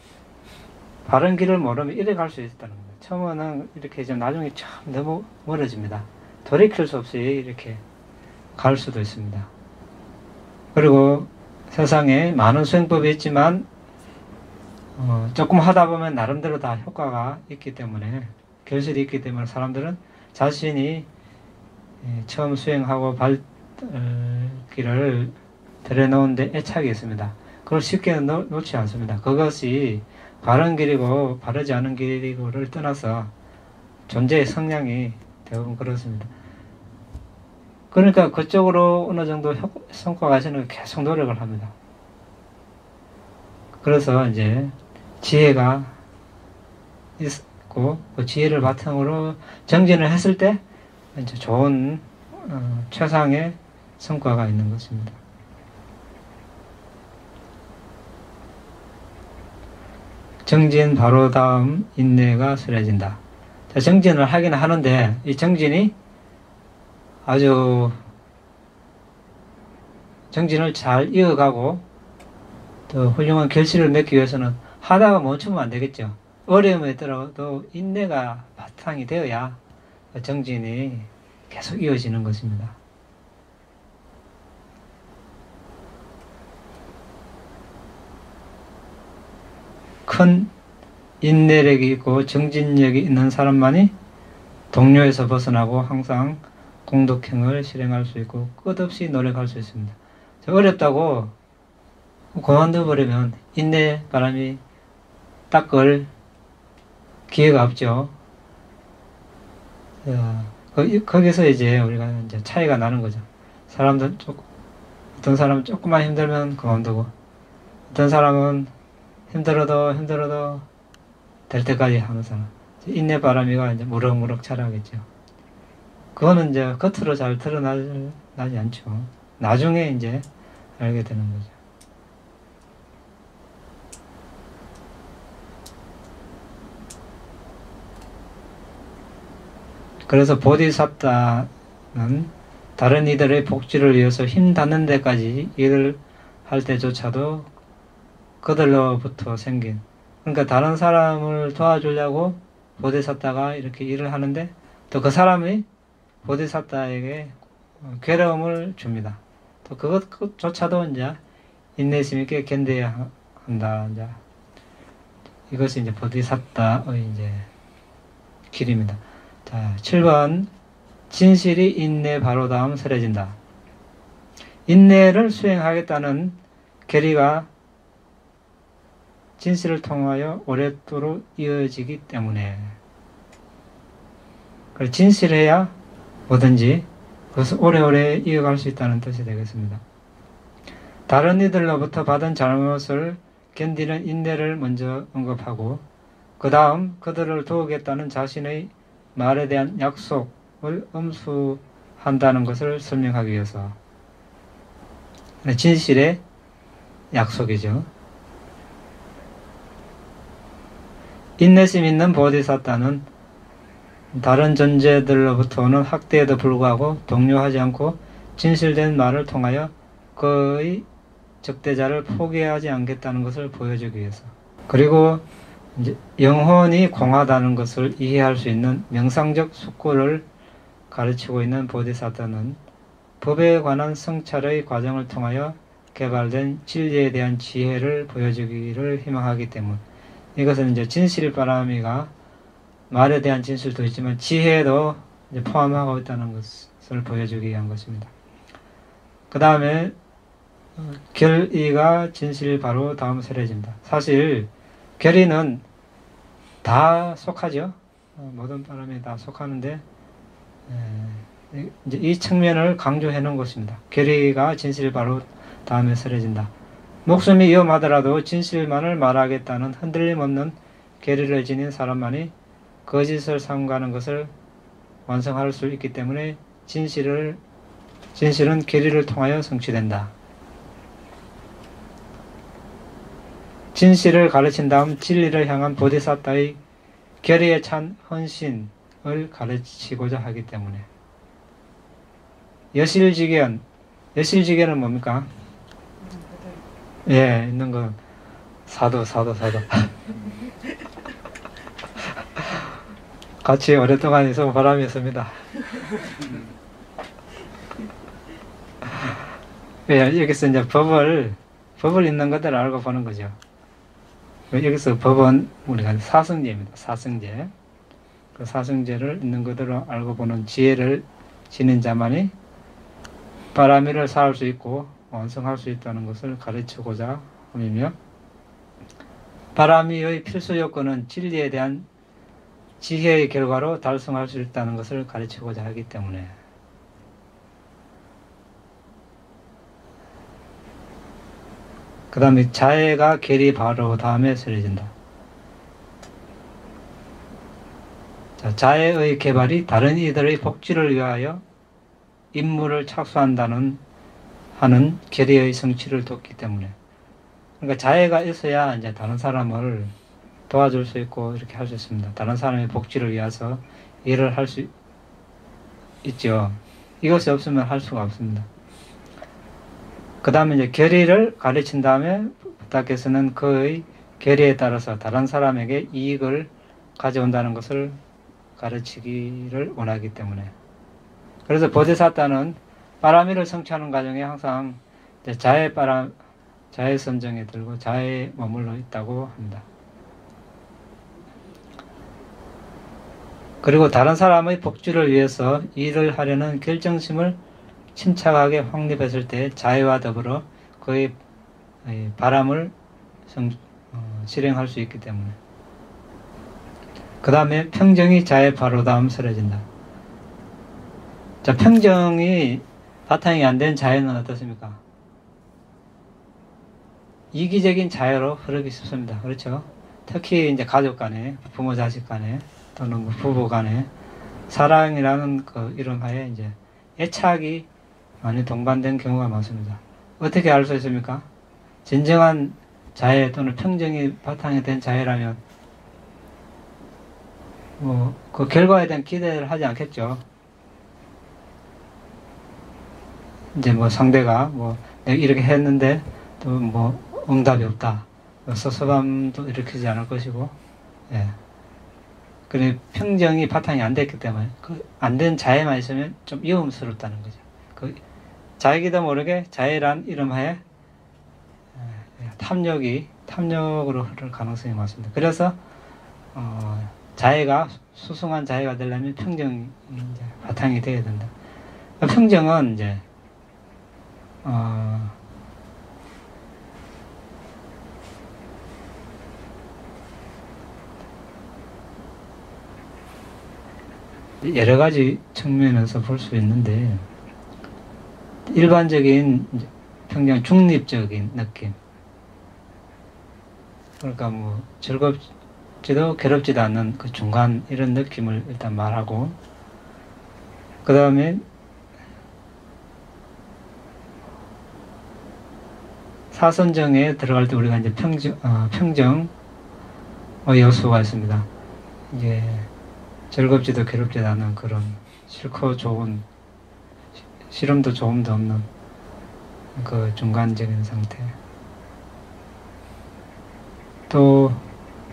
바른 길을 모르면 이래 갈 수 있다는 거예요. 처음에는 이렇게 좀 나중에 참 너무 멀어집니다. 돌이킬 수 없이 이렇게 갈 수도 있습니다. 그리고 세상에 많은 수행법이 있지만 조금 하다 보면 나름대로 다 효과가 있기 때문에, 결실이 있기 때문에 사람들은 자신이 처음 수행하고 발길을 들여놓은데 애착이 있습니다. 그걸 쉽게 놓지 않습니다. 그것이 바른 길이고 바르지 않은 길이고를 떠나서 존재의 성향이 대부분 그렇습니다. 그러니까 그쪽으로 어느 정도 성과가 가시는 계속 노력을 합니다. 그래서 이제 지혜가 있고 그 지혜를 바탕으로 정진을 했을 때 이제 좋은 최상의 성과가 있는 것입니다. 정진 바로 다음 인내가 수려진다. 자, 정진을 하긴 하는데 이 정진이 아주 정진을 잘 이어가고 또 훌륭한 결실을 맺기 위해서는 하다가 멈추면 안 되겠죠. 어려움에 들어도 인내가 바탕이 되어야 정진이 계속 이어지는 것입니다. 큰 인내력이 있고 정진력이 있는 사람만이 동료에서 벗어나고 항상 공덕행을 실행할 수 있고 끝없이 노력할 수 있습니다. 어렵다고 그만둬 버리면 인내 바람이 닦을 기회가 없죠. 거기서 이제 우리가 이제 차이가 나는 거죠. 사람들 어떤 사람은 조금만 힘들면 그만두고, 어떤 사람은 힘들어도 될 때까지 하는 사람. 인내 바람이가 이제 무럭무럭 자라겠죠. 그거는 이제 겉으로 잘 드러나지 않죠. 나중에 이제 알게 되는 거죠. 그래서 보디사tta는 다른 이들의 복지를 위해서 힘 닿는 데까지 일을 할 때조차도 그들로부터 생긴, 그러니까 다른 사람을 도와주려고 보디사tta가 이렇게 일을 하는데 또 그 사람이 보디사tta에게 괴로움을 줍니다. 또 그것조차도 이제 인내심 있게 견뎌야 한다. 이제 이것이 이제 보디사tta의 이제 길입니다. 자, 7번. 진실이 인내 바로 다음 설해진다. 인내를 수행하겠다는 결의가 진실을 통하여 오랫도록 이어지기 때문에, 진실해야 뭐든지 그것을 오래오래 이어갈 수 있다는 뜻이 되겠습니다. 다른 이들로부터 받은 잘못을 견디는 인내를 먼저 언급하고 그 다음 그들을 도우겠다는 자신의 말에 대한 약속을 엄수한다는 것을 설명하기 위해서, 진실의 약속이죠. 인내심 있는 보디사tta는 다른 존재들로부터 오는 학대에도 불구하고 동요하지 않고 진실된 말을 통하여 그의 적대자를 포기하지 않겠다는 것을 보여주기 위해서, 그리고 이제 영혼이 공하다는 것을 이해할 수 있는 명상적 숙고를 가르치고 있는 보디사tta는 법에 관한 성찰의 과정을 통하여 개발된 진리에 대한 지혜를 보여주기를 희망하기 때문, 이것은 이제 진실바람이가 말에 대한 진실도 있지만 지혜도 이제 포함하고 있다는 것을 보여주기 위한 것입니다. 그 다음에 결의가 진실 바로 다음 설해진다. 사실 결의는 다 속하죠. 모든 바람에 다 속하는데 이제 이 측면을 강조해 놓은 것입니다. 결의가 진실 바로 다음에 설해진다. 목숨이 위험하더라도 진실만을 말하겠다는 흔들림 없는 결의를 지닌 사람만이 거짓을 삼가는 것을 완성할 수 있기 때문에 진실은 결의를 통하여 성취된다. 진실을 가르친 다음 진리를 향한 보디사tta의 결의에 찬 헌신을 가르치고자 하기 때문에. 여실지견은 뭡니까? 예, 있는 거 사도 같이 오랫동안 있어 보람이었습니다. 예, 여기서 이제 법을 있는 것들을 알고 보는 거죠. 여기서 법은 우리가 사성제입니다. 사성제. 그 사성제를 있는 그대로 알고 보는 지혜를 지닌 자만이 바라미를 쌓을 수 있고 완성할 수 있다는 것을 가르치고자 함이며, 바라미의 필수 요건은 진리에 대한 지혜의 결과로 달성할 수 있다는 것을 가르치고자 하기 때문에, 그 다음에 자애가 계리 바로 다음에 쓰여진다. 자, 자애의 개발이 다른 이들의 복지를 위하여 임무를 착수한다는 하는 계리의 성취를 돕기 때문에, 그러니까 자애가 있어야 이제 다른 사람을 도와줄 수 있고 이렇게 할 수 있습니다. 다른 사람의 복지를 위해서 일을 할 수 있죠. 이것이 없으면 할 수가 없습니다. 그 다음에 이제 계리를 가르친 다음에 부탁께서는 그의 계리에 따라서 다른 사람에게 이익을 가져온다는 것을 가르치기를 원하기 때문에, 그래서 보디사타는 바라미를 성취하는 과정에 항상 자애 선정에 들고 자애에 머물러 있다고 합니다. 그리고 다른 사람의 복지를 위해서 일을 하려는 결정심을 침착하게 확립했을 때 자애와 더불어 그의 바람을 실행할 수 있기 때문에, 그 다음에 평정이 자애 바로 다음 쓰여진다. 자, 평정이 바탕이 안 된 자애는 어떻습니까? 이기적인 자애로 흐르기 쉽습니다. 그렇죠? 특히 이제 가족 간에, 부모 자식 간에, 또는 뭐 부부 간에 사랑이라는 그 이름 하에 이제 애착이 많이 동반된 경우가 많습니다. 어떻게 알 수 있습니까? 진정한 자애 또는 평정이 바탕이 된 자애라면 뭐 그 결과에 대한 기대를 하지 않겠죠. 이제 뭐 상대가 뭐 내가 이렇게 했는데 또 뭐 응답이 없다, 섭섭함도 일으키지 않을 것이고, 예. 그래 평정이 바탕이 안 됐기 때문에 그 안 된 자애만 있으면 좀 위험스럽다는 거죠. 그 자기도 모르게 자애란 이름하에 탐욕으로 흐를 가능성이 많습니다. 그래서 자애가 수승한 자애가 되려면 평정이 이제 바탕이 되어야 된다. 평정은 이제 여러 가지 측면에서 볼 수 있는데, 일반적인 평정 중립적인 느낌, 그러니까 뭐 즐겁지도 괴롭지도 않는 그 중간 이런 느낌을 일단 말하고, 그 다음에 사선정에 들어갈 때 우리가 이제 평정의 요소가 있습니다. 이제 즐겁지도 괴롭지도 않은 그런 싫고 좋은, 싫음도 좋음도 없는 그 중간적인 상태. 또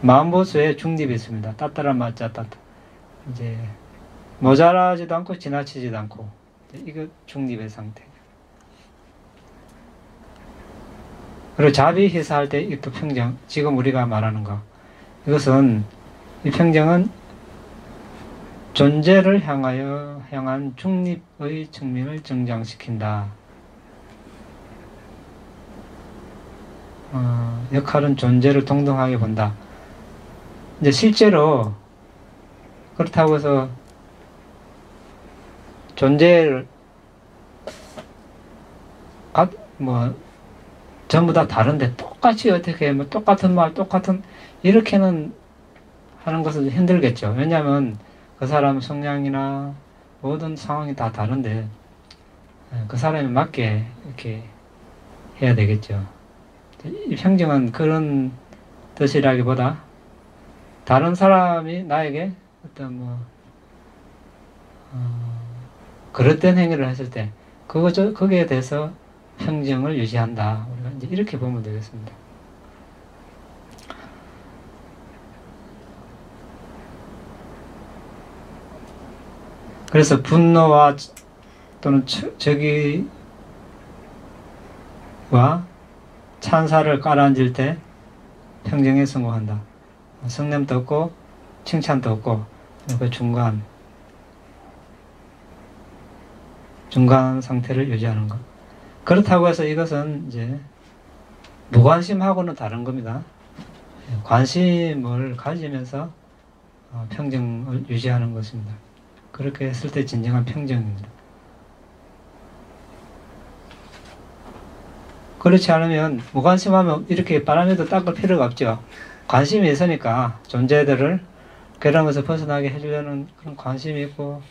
마음보수에 중립이 있습니다. 따뜻한 맛자 따뜻. 이제 모자라지도 않고 지나치지도 않고, 이거 중립의 상태. 그리고 자비희사할 때 이 또 평정, 지금 우리가 말하는 거, 이것은 이 평정은 존재를 향한 중립의 측면을 증장시킨다. 역할은 존재를 동등하게 본다. 이제 실제로 그렇다고 해서 존재를 전부 다 다른데 똑같이 어떻게 뭐 똑같은 말 똑같은 이렇게는 하는 것은 힘들겠죠. 왜냐하면 그 사람 성향이나 모든 상황이 다 다른데 그 사람에 맞게 이렇게 해야 되겠죠. 이 평정은 그런 뜻이라기보다 다른 사람이 나에게 어떤 그릇된 행위를 했을 때 거기에 대해서 평정을 유지한다. 우리가 이제 이렇게 보면 되겠습니다. 그래서 분노와 또는 적의와 찬사를 깔아앉을 때 평정에 성공한다. 성냄도 없고 칭찬도 없고 그 중간 상태를 유지하는 것. 그렇다고 해서 이것은 이제 무관심하고는 다른 겁니다. 관심을 가지면서 평정을 유지하는 것입니다. 그렇게 했을 때 진정한 평정입니다. 그렇지 않으면 무관심하면 이렇게 바람에도 닦을 필요가 없죠. 관심이 있으니까 존재들을 괴로움에서 벗어나게 해주려는 그런 관심이 있고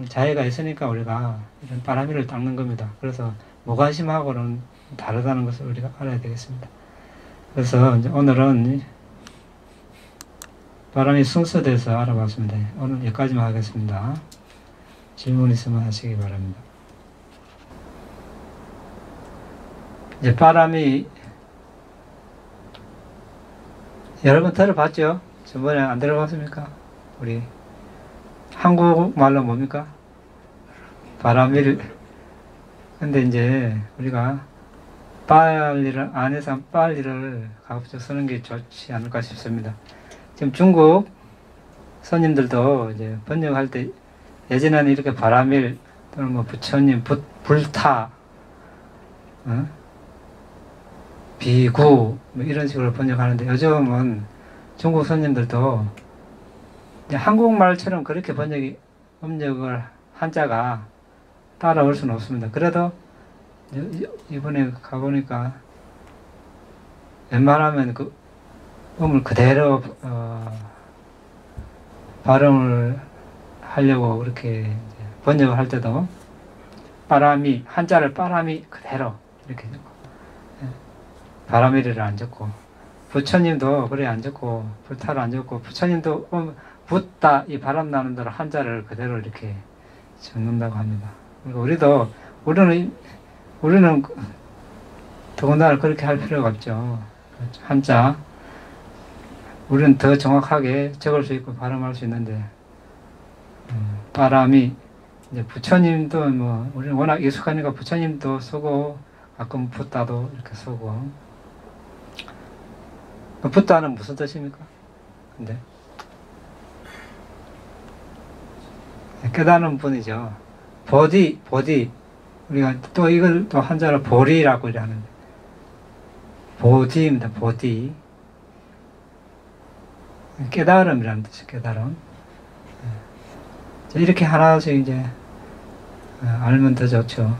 자애가 있으니까 우리가 이런 바람이를 닦는 겁니다. 그래서 무관심하고는 다르다는 것을 우리가 알아야 되겠습니다. 그래서 이제 오늘은 바람이 순서대해서 알아봤습니다. 오늘 여기까지만 하겠습니다. 질문 있으면 하시기 바랍니다. 이제 바람이 여러분 들어봤죠? 저번에 안 들어봤습니까? 우리 한국말로 뭡니까? 바람일. 근데 이제 우리가 빨리를 안 해서 빨리를 가급적 쓰는 게 좋지 않을까 싶습니다. 지금 중국 손님들도 이제 번역할 때 예전에는 이렇게 바람일 또는 뭐 부처님, 불타, 비구 뭐 이런 식으로 번역하는데 요즘은 중국 손님들도 이제 한국말처럼 그렇게 음력을 한자가 따라올 수는 없습니다. 그래도 이번에 가보니까 웬만하면 그 음을 그대로 발음을 하려고 그렇게 번역을 할 때도 바람이 한자를 바람이 그대로 이렇게 적고 바람이를 안 적고 부처님도 그래 안 적고 불타를 안 적고 부처님도 붓다 이 바람 나는 대로 한자를 그대로 이렇게 적는다고 합니다. 그러니까 우리는 더군다나 그렇게 할 필요가 없죠. 한자 우리는 더 정확하게 적을 수 있고 발음할 수 있는데 바람이 이제 부처님도 뭐 우리는 워낙 익숙하니까 부처님도 쓰고 가끔 붓다도 이렇게 쓰고 붓다는 무슨 뜻입니까? 근데 깨닫는 분이죠. 보디 우리가 또 이걸 또 한자로 보리라고 하는데 보디입니다. 보디 깨달음이라는 뜻이에요. 깨달음. 이렇게 하나씩 이제 알면 더 좋죠.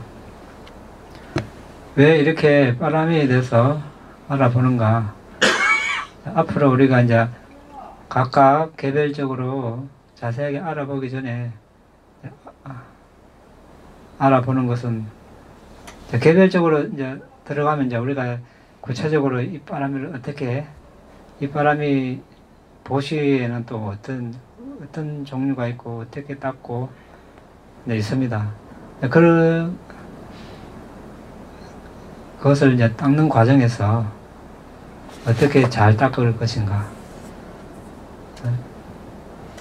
왜 이렇게 바람에 대해서 알아보는가? 앞으로 우리가 이제 각각 개별적으로 자세하게 알아보기 전에 알아보는 것은 개별적으로 이제 들어가면 이제 우리가 구체적으로 이 바람을 어떻게 이 바람이 보시에는 또 어떤 종류가 있고 어떻게 닦고 네, 있습니다. 그것을 이제 닦는 과정에서 어떻게 잘 닦을 것인가.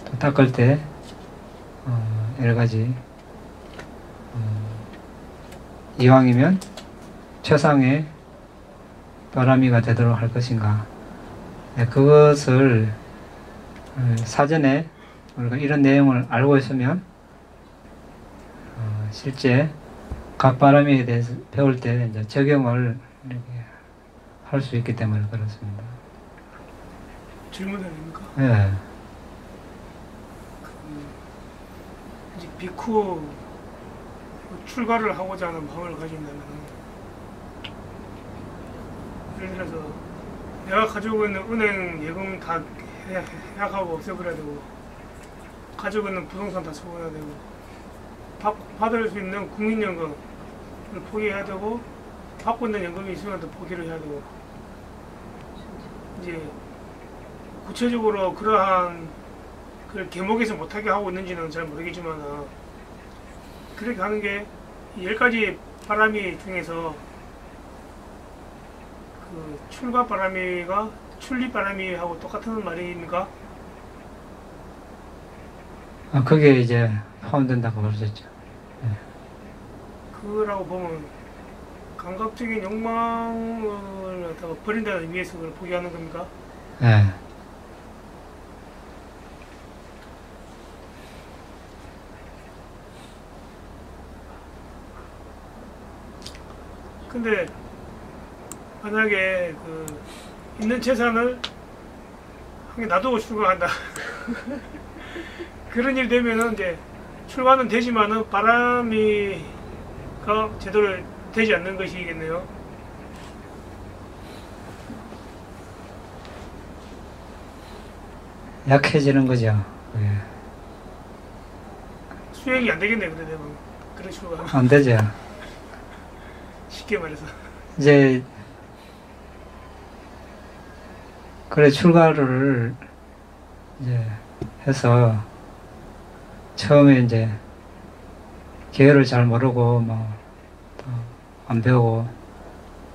또 닦을 때 여러 가지 이왕이면 최상의 바람이가 되도록 할 것인가. 네, 그것을 사전에 우리가 이런 내용을 알고 있으면 실제 갓바람에 대해서 배울 때 이제 적용을 이렇게 할 수 있기 때문에 그렇습니다. 질문 아닙니까? 네. 이제 비쿠 출가를 하고자 하는 마음을 가진다면 예를 들어서 내가 가지고 있는 은행 예금 다 해약하고 없애버려야 되고 가지고 있는 부동산 다 처분해야 되고 받을 수 있는 국민연금을 포기해야 되고 받고 있는 연금이 있으면 또 포기를 해야 되고 이제 구체적으로 그러한 그 계목에서 못하게 하고 있는지는 잘 모르겠지만 그렇게 하는 게 10가지 바람이 중에서 그 출가 바람이가 출리 바람이하고 똑같은 말입니까? 그게 이제 포함된다고 볼 수 있죠. 네. 그라고 보면 감각적인 욕망을 갖다가 버린다는 의미에서 그걸 포기하는 겁니까? 예. 근데 만약에 그 있는 재산을 한 개 놔두고 출가한다. 그런 일 되면은 이제 출가는 되지만은 바람이가 제대로 되지 않는 것이겠네요. 약해지는 거죠. 예. 수행이 안 되겠네요. 그래 되면 그런 출가하면 안 되죠. 쉽게 말해서. 이제 그래 출가를 이제 해서 처음에 이제 계율을 잘 모르고 뭐 안 배우고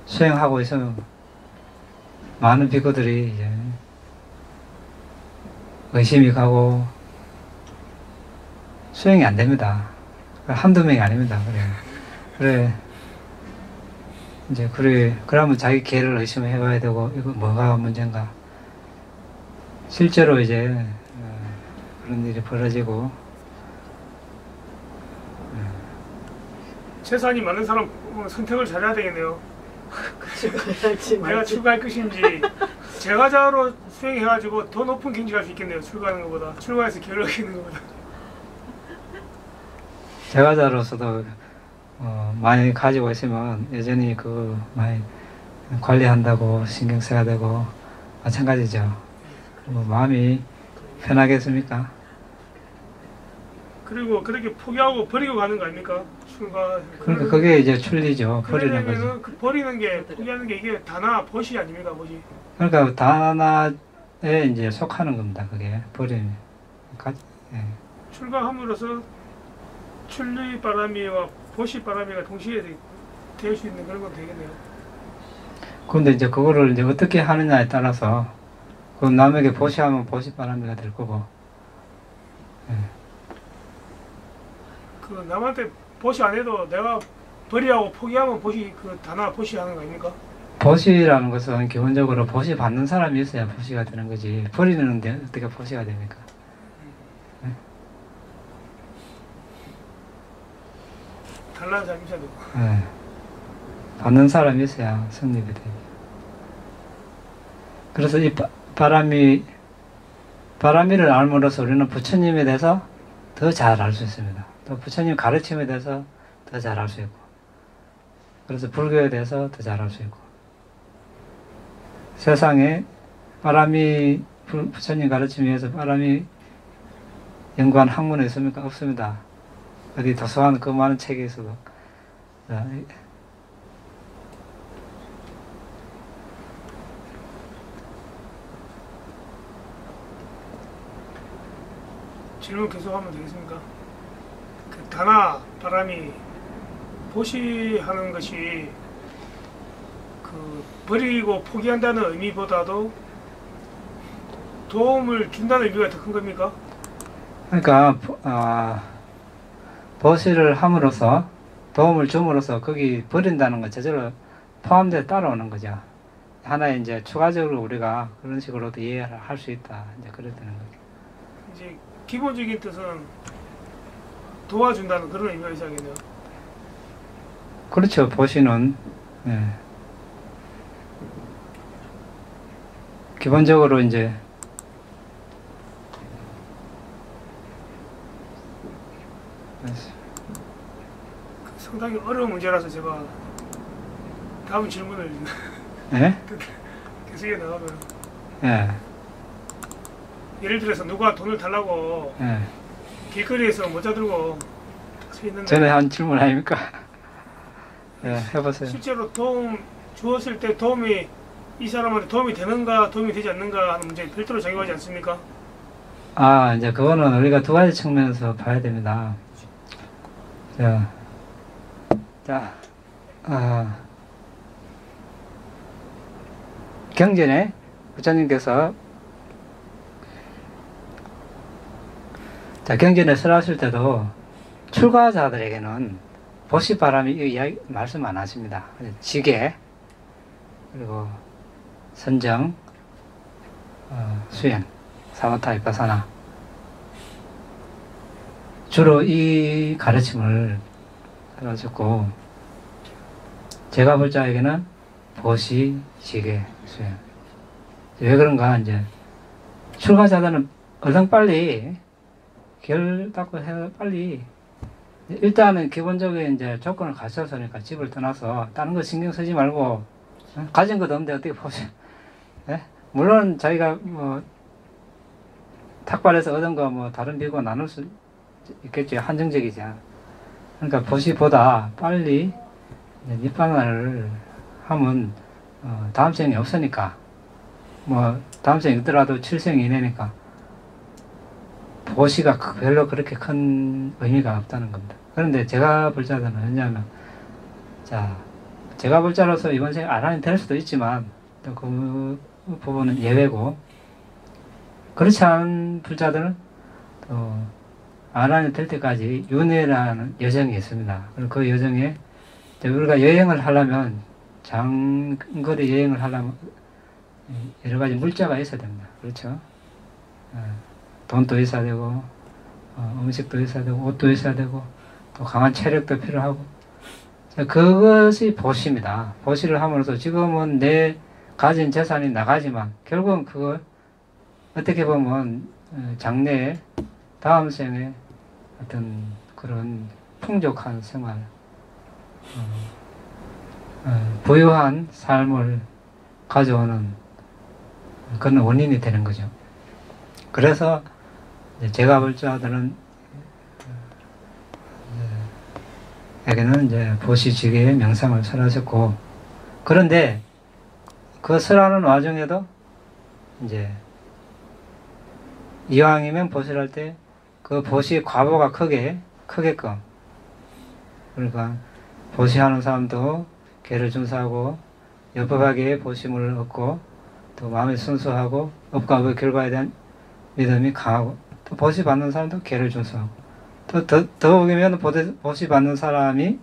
수행하고 있으면 많은 비구들이 이제 의심이 가고 수행이 안 됩니다. 한두 명이 아닙니다. 그래 이제 그러면 자기 계를 의심해 봐야 되고 이거 뭐가 문제인가. 실제로 이제 그런 일이 벌어지고 재산이 많은 사람 선택을 잘해야 되겠네요. 내가 출가할 것인지 제가자로 수행해가지고 더 높은 경지 갈 수 있겠네요. 출가하는 것보다 출가해서 결혼하는 것보다. 제가자로서도 많이 가지고 있으면 여전히 많이 관리한다고 신경 써야 되고 마찬가지죠. 뭐 마음이 편하겠습니까? 그리고 그렇게 포기하고 버리고 가는 거 아닙니까? 출가. 그러니까 그게 이제 출리죠. 버리는 거죠. 그 버리는 게 포기하는 게 이게 다나 벗이 아닙니까? 벗이. 그러니까 다나에 이제 속하는 겁니다. 그게 버리는. 예. 출가함으로써 출리 바람이와 벗이 바람이가 동시에 될 수 있는 그런 건 되겠네요. 그런데 이제 그거를 이제 어떻게 하느냐에 따라서 그 남에게 보시하면 보시 바람이가 될 거고. 예. 그 남한테 보시 안 해도 내가 버리하고 포기하면 보시 그 다나 보시 하는 거 아닙니까? 보시라는 것은 기본적으로 보시 받는 사람이 있어야 보시가 되는 거지. 버리는데 어떻게 보시가 됩니까? 예? 달라는 사람이 있어야 되고. 예. 받는 사람이 있어야 성립이 돼요. 그래서 이 바람이를 알므로써 우리는 부처님에 대해서 더 잘 알 수 있습니다. 또 부처님 가르침에 대해서 더 잘 알 수 있고, 그래서 불교에 대해서 더 잘 알 수 있고, 세상에 부처님 가르침에 의해서 바람이 연구한 학문에 있습니까? 없습니다. 어디 도서관 그 많은 책에 있어도. 질문 계속하면 되겠습니까? 그 다나 바람이 보시하는 것이 그 버리고 포기한다는 의미보다도 도움을 준다는 의미가 더 큰 겁니까? 그러니까 보시를 함으로써 도움을 줌으로써 거기 버린다는 건 저절로 포함되어 따라오는 거죠. 하나의 이제 추가적으로 우리가 그런 식으로도 이해를 할 수 있다. 이제 그렇다는 거죠. 이제 기본적인 뜻은 도와준다는 그런 의미가 있어야겠네요. 그렇죠. 보시는 예. 기본적으로 이제 상당히 어려운 문제라서 제가 다음 질문을 예? 계속 이어나가면 예. 예를 들어서 누가 돈을 달라고 예. 길거리에서 모자 들고 서 있는데 전에 한 질문 아닙니까? 예, 해보세요. 실제로 도움 주었을 때 도움이 이 사람한테 도움이 되는가 도움이 되지 않는가 하는 문제 별도로 작용하지 않습니까? 이제 그거는 우리가 두 가지 측면에서 봐야 됩니다. 경전에 부처님께서 경전에 설하실 때도 출가자들에게는 보시바람이 이야기 말씀 안 하십니다. 지계 그리고 선정 수행, 사마타 비파사나. 주로 이 가르침을 가르쳤고, 제가 볼 자에게는 보시, 지게, 수행. 왜 그런가, 이제, 출가자들은 얼른 빨리 결 닦고 해 빨리 일단은 기본적인 이제 조건을 갖춰서니까 집을 떠나서 다른 거 신경 쓰지 말고 가진 것도 없는데 어떻게 보세요? 예? 물론 자기가 뭐 탁발해서 얻은 거 뭐 다른 비고 나눌 수 있겠죠. 한정적이지. 그러니까 보시보다 빨리 니파나를 하면 다음 생이 없으니까 뭐 다음 생이 있더라도 7생 이내니까 보시가 별로 그렇게 큰 의미가 없다는 겁니다. 그런데 제가 볼 자들은 왜냐하면 자 제가 볼 자로서 이번 생에 아란이 될 수도 있지만 또 그 부분은 예외고 그렇지 않은 불자들은 또 아란이 될 때까지 윤회라는 여정이 있습니다. 그리고 그 여정에 우리가 여행을 하려면 장거리 여행을 하려면 여러 가지 물자가 있어야 됩니다. 그렇죠? 돈도 있어야 되고 음식도 있어야 되고 옷도 있어야 되고 또 강한 체력도 필요하고 그것이 보시입니다. 보시를 함으로써 지금은 내 가진 재산이 나가지만 결국은 그걸 어떻게 보면 장래에 다음 생에 어떤 그런 풍족한 생활 부유한 삶을 가져오는 그런 원인이 되는 거죠. 그래서 제가 볼 자들은 에게는 이제 보시지게의 명상을 설하셨고 그런데 그 설하는 와중에도 이제 이왕이면 보시를 할 때 그 보시의 과보가 크게끔 그러니까 보시하는 사람도 개를 준수하고 여법하게 보심을 얻고 또 마음이 순수하고 업과 업의 결과에 대한 믿음이 강하고 또 보시 받는 사람도 개를 준수하고 또 더욱이면 보시 받는 사람이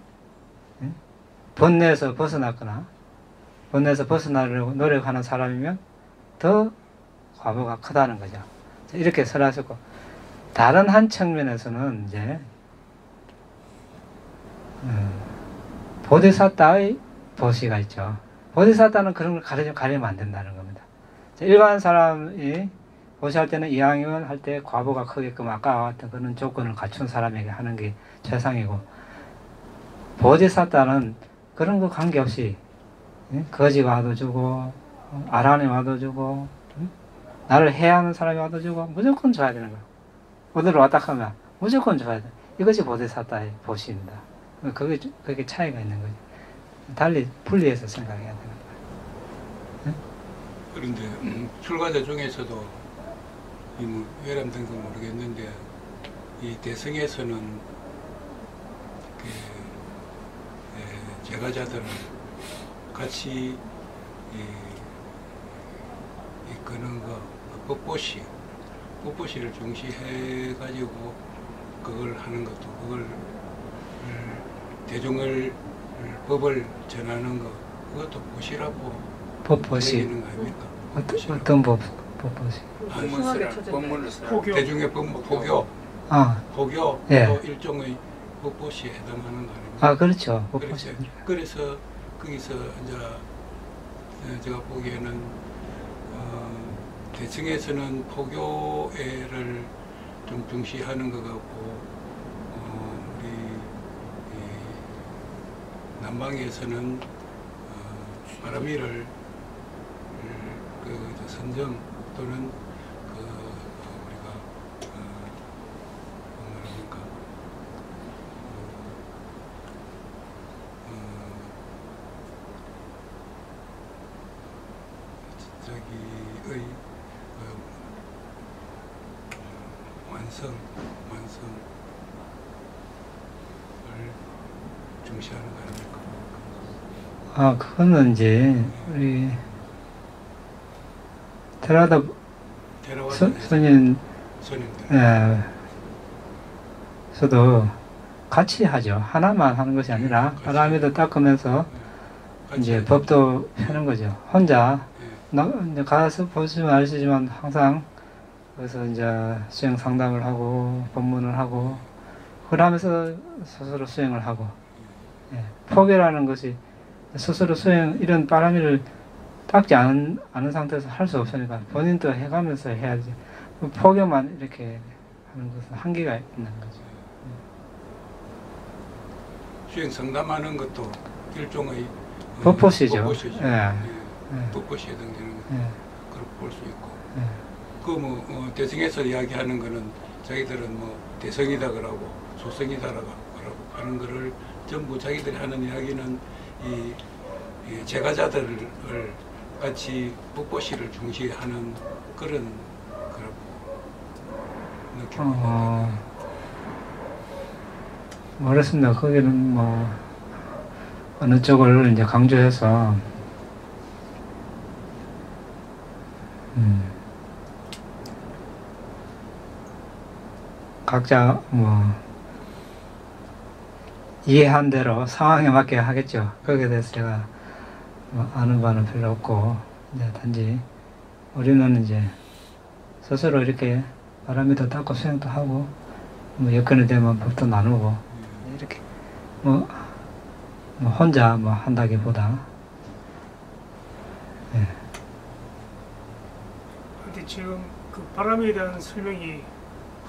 번뇌에서 벗어났거나 번뇌에서 벗어나려고 노력하는 사람이면 더 과보가 크다는 거죠. 이렇게 설하셨고 다른 한 측면에서는 이제 보디사타의 보시가 있죠. 보디사타는 그런 걸 가리면 안 된다는 겁니다. 일반 사람이 보시할 때는 이왕이면 할 때 과보가 크게끔 아까 같은 그런 조건을 갖춘 사람에게 하는 게 최상이고 보디사타는 그런 거 관계없이 거지 와도 주고 아란이 와도 주고 나를 해하는 사람이 와도 주고 무조건 줘야 되는 거야. 어디로 왔다 하면 무조건 줘야 돼. 이것이 보디사타의 보시입니다. 그게 차이가 있는 거죠. 달리 분리해서 생각해야 되는 거예요. 그런데 출가자 중에서도 뭐 외람된 건 모르겠는데 이 대성에서는 제가자들은 같이 이끄는 법보시를 중시해 가지고 그걸 하는 것도 그걸 대중을 법을 전하는 거 그것도 보시라고 법보시 얘기하는 거 아닙니까? 어떤 법보시? 법문을 포교. 대중의 포교 포교 예. 또 일종의 법보시에 해당하는 거 아닙니까? 그렇죠. 법보시. 그래서 거기서 이제 제가 보기에는 대층에서는 포교애를 좀 중시하는 것 같고 우리 남방에서는 바람이를 그 선정 또는 그 우리가 뭐랍니까 저기의 완성을 중시하는 거 아닙니까? 그거는 이제 우리 테라다 스님들 저도 같이 하죠. 하나만 하는 것이 아니라 바람에도 닦으면서 이제 법도 펴는 거죠. 혼자 이제 가서 보시면 아시지만 항상 그래서 이제 수행 상담을 하고 법문을 하고 그러면서 스스로 수행을 하고 예, 포기라는 것이 스스로 수행 이런 바람이를 닦지 않은 상태에서 할 수 없으니까 본인도 해가면서 해야지 포기만 이렇게 하는 것은 한계가 있는 거죠. 수행 상담하는 것도 일종의 법보시죠. 법보시죠. 예. 예. 법보시에 해당되는 거 예. 그렇게 볼 수 있고 예. 그 대승에서 이야기하는 거는 자기들은 뭐 대성이다 그러고 소성이다라고 하는 거를 전부 자기들이 하는 이야기는 이 제가자들을 같이 법보시를 중시하는 그런 느낌. 모르겠습니다. 거기는 뭐 어느 쪽을 이제 강조해서 각자 뭐 이해한 대로 상황에 맞게 하겠죠. 거기에 대해서 제가 뭐 아는 바는 별로 없고 이제 단지 우리는 이제 스스로 이렇게 바람이도 닦고 수행도 하고 뭐 여건이 되면 법도 나누고 이렇게 뭐 혼자 뭐 한다기보다 예. 근데 지금 그 바람에 대한 설명이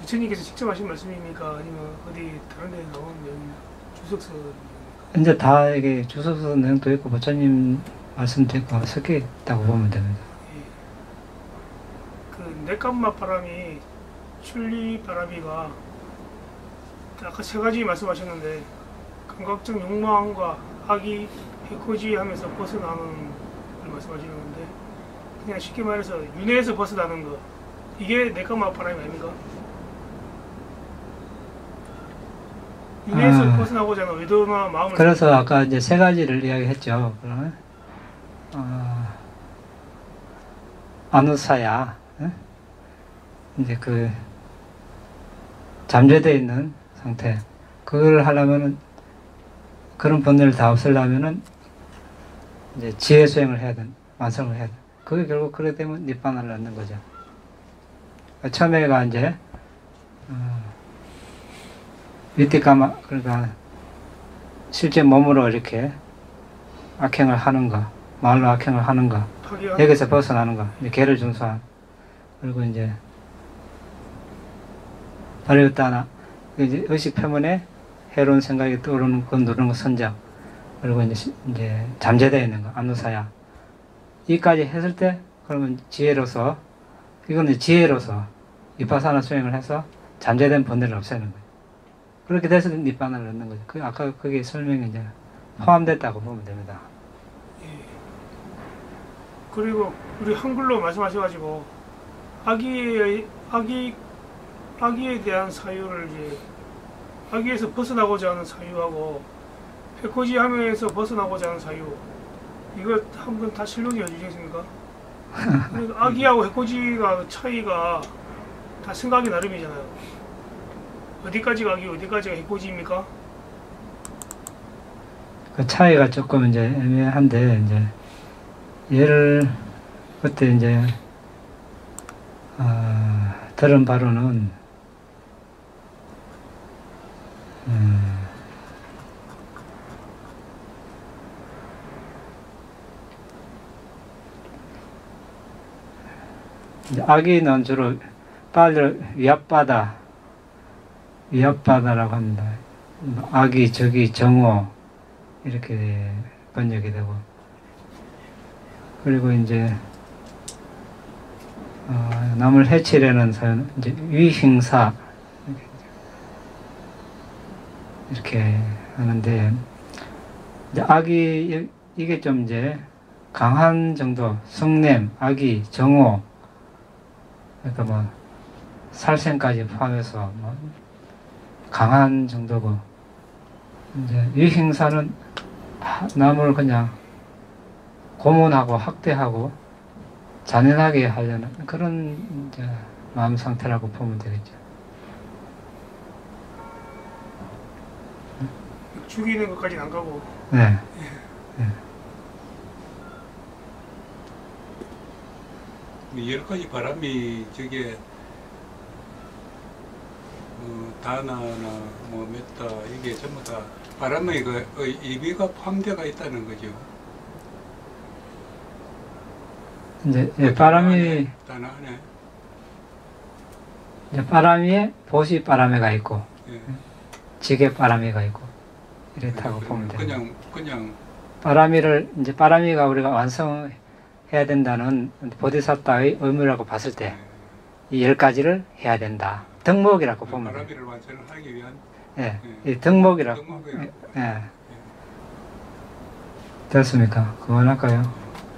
부처님께서 직접 하신 말씀입니까? 아니면 어디 다른 데 나온 내용입니까? 주석서 이제 다 이게 주소서 내용도 있고 부처님 말씀도 있고 섞여 있다고 보면 됩니다. 그 내감맛 바람이 출리 바람이가 아까 세 가지 말씀하셨는데 감각적 욕망과 악이 해코지하면서 벗어나는 걸 말씀하시는 건데 그냥 쉽게 말해서 윤회에서 벗어나는 거 이게 내감맛 바람이 아닙니까? 윤회에서 벗어나고자 하는 의도나 마음을 그래서 아까 이제 세 가지를 이야기했죠. 그러면 아누사야 이제 그 잠재되어 있는 상태 그걸 하려면은 그런 본능을 다 없애려면은 이제 지혜 수행을 해야 돼, 완성을 해야 돼. 그게 결국 그래 되면 니槃을 얻는 거죠. 처음에가 이제 위티까마 그러니까 실제 몸으로 이렇게 악행을 하는 거, 말로 악행을 하는 거, 여기서 벗어나는 거, 이제 개를 준수한 그리고 이제 바리우타나 이제 의식 표면에 해로운 생각이 떠오르는 거, 누르는 거 선정 그리고 이제 잠재되어 있는 거, 안누사야 이까지 했을 때 그러면 지혜로서 이건 지혜로서 위파사나 수행을 해서 잠재된 본능을 없애는 거예요. 그렇게 돼서 니槃을 얻는 거죠. 그 아까 그게 설명이 이제 포함됐다고 보면 됩니다. 예. 그리고 우리 한글로 말씀하셔가지고 악의에 대한 사유를 이제 악의에서 벗어나고자 하는 사유하고 해코지 하면서 벗어나고자 하는 사유 이거 한번 다 실론이 해주시겠습니까? 악의하고 해코지가 차이가 다 생각이 나름이잖아요. 어디까지가 악이 어디까지가 해코지입니까? 그 차이가 조금 이제 애매한데 이제 얘를 그때 이제 들은 바로는 이제 악의는 주로 빨리 위압바다라고 합니다. 악의, 적의, 정오 이렇게 번역이 되고 그리고 이제 남을 해치려는 사연 이제 위행사 이렇게 하는데 이제 악의 이게 좀 이제 강한 정도 성냄, 악의, 정오 그러니까 뭐 살생까지 포함해서 뭐 강한 정도고 이제 위행사는 남을 그냥 고문하고 학대하고 잔인하게 하려는 그런 이제 마음 상태라고 보면 되겠죠. 죽이는 것까지는 안 가고. 네. 네. 여러 가지 바람이 저게 다나나 뭐 메타 이게 전부 다 바람의 그 의미가 포함되어 있다는 거죠. 이제 예, 바람이 다나 안에 이제 바람위에 보시 바람회가 있고 예. 지게 바람회가 있고 이렇다고 보면 됩니다. 그냥 바람위를 이제 바람위가 우리가 완성해야 된다는 보디사타의 의무라고 봤을 때 이 10가지를 해야 된다. 덕목이라고 보면 돼요. 바람이를 완성하기 위한 예, 이 덕목이라고. 덕목이라고. 예. 됐습니까? 그만할까요?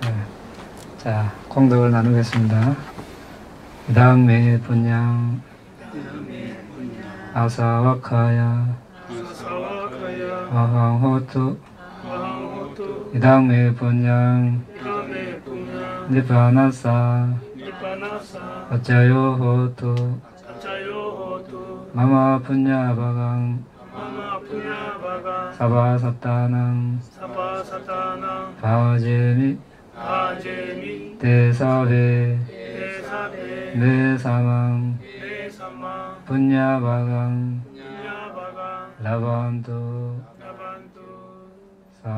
예. 자, 공덕을 나누겠습니다. 다음에 분양 아사와카야 사와카야 아항호투 와항호투 이다음에 분양 이다음에 분야 니바나사 니바나사 어짜요호투 자요호투 마마 분야바강 마마 분야바가 사바사타낭 사바사타나 바제미 아제미 대사베 대사베 네사망 네사마 분야바강 분야바가 라반투 나반투 사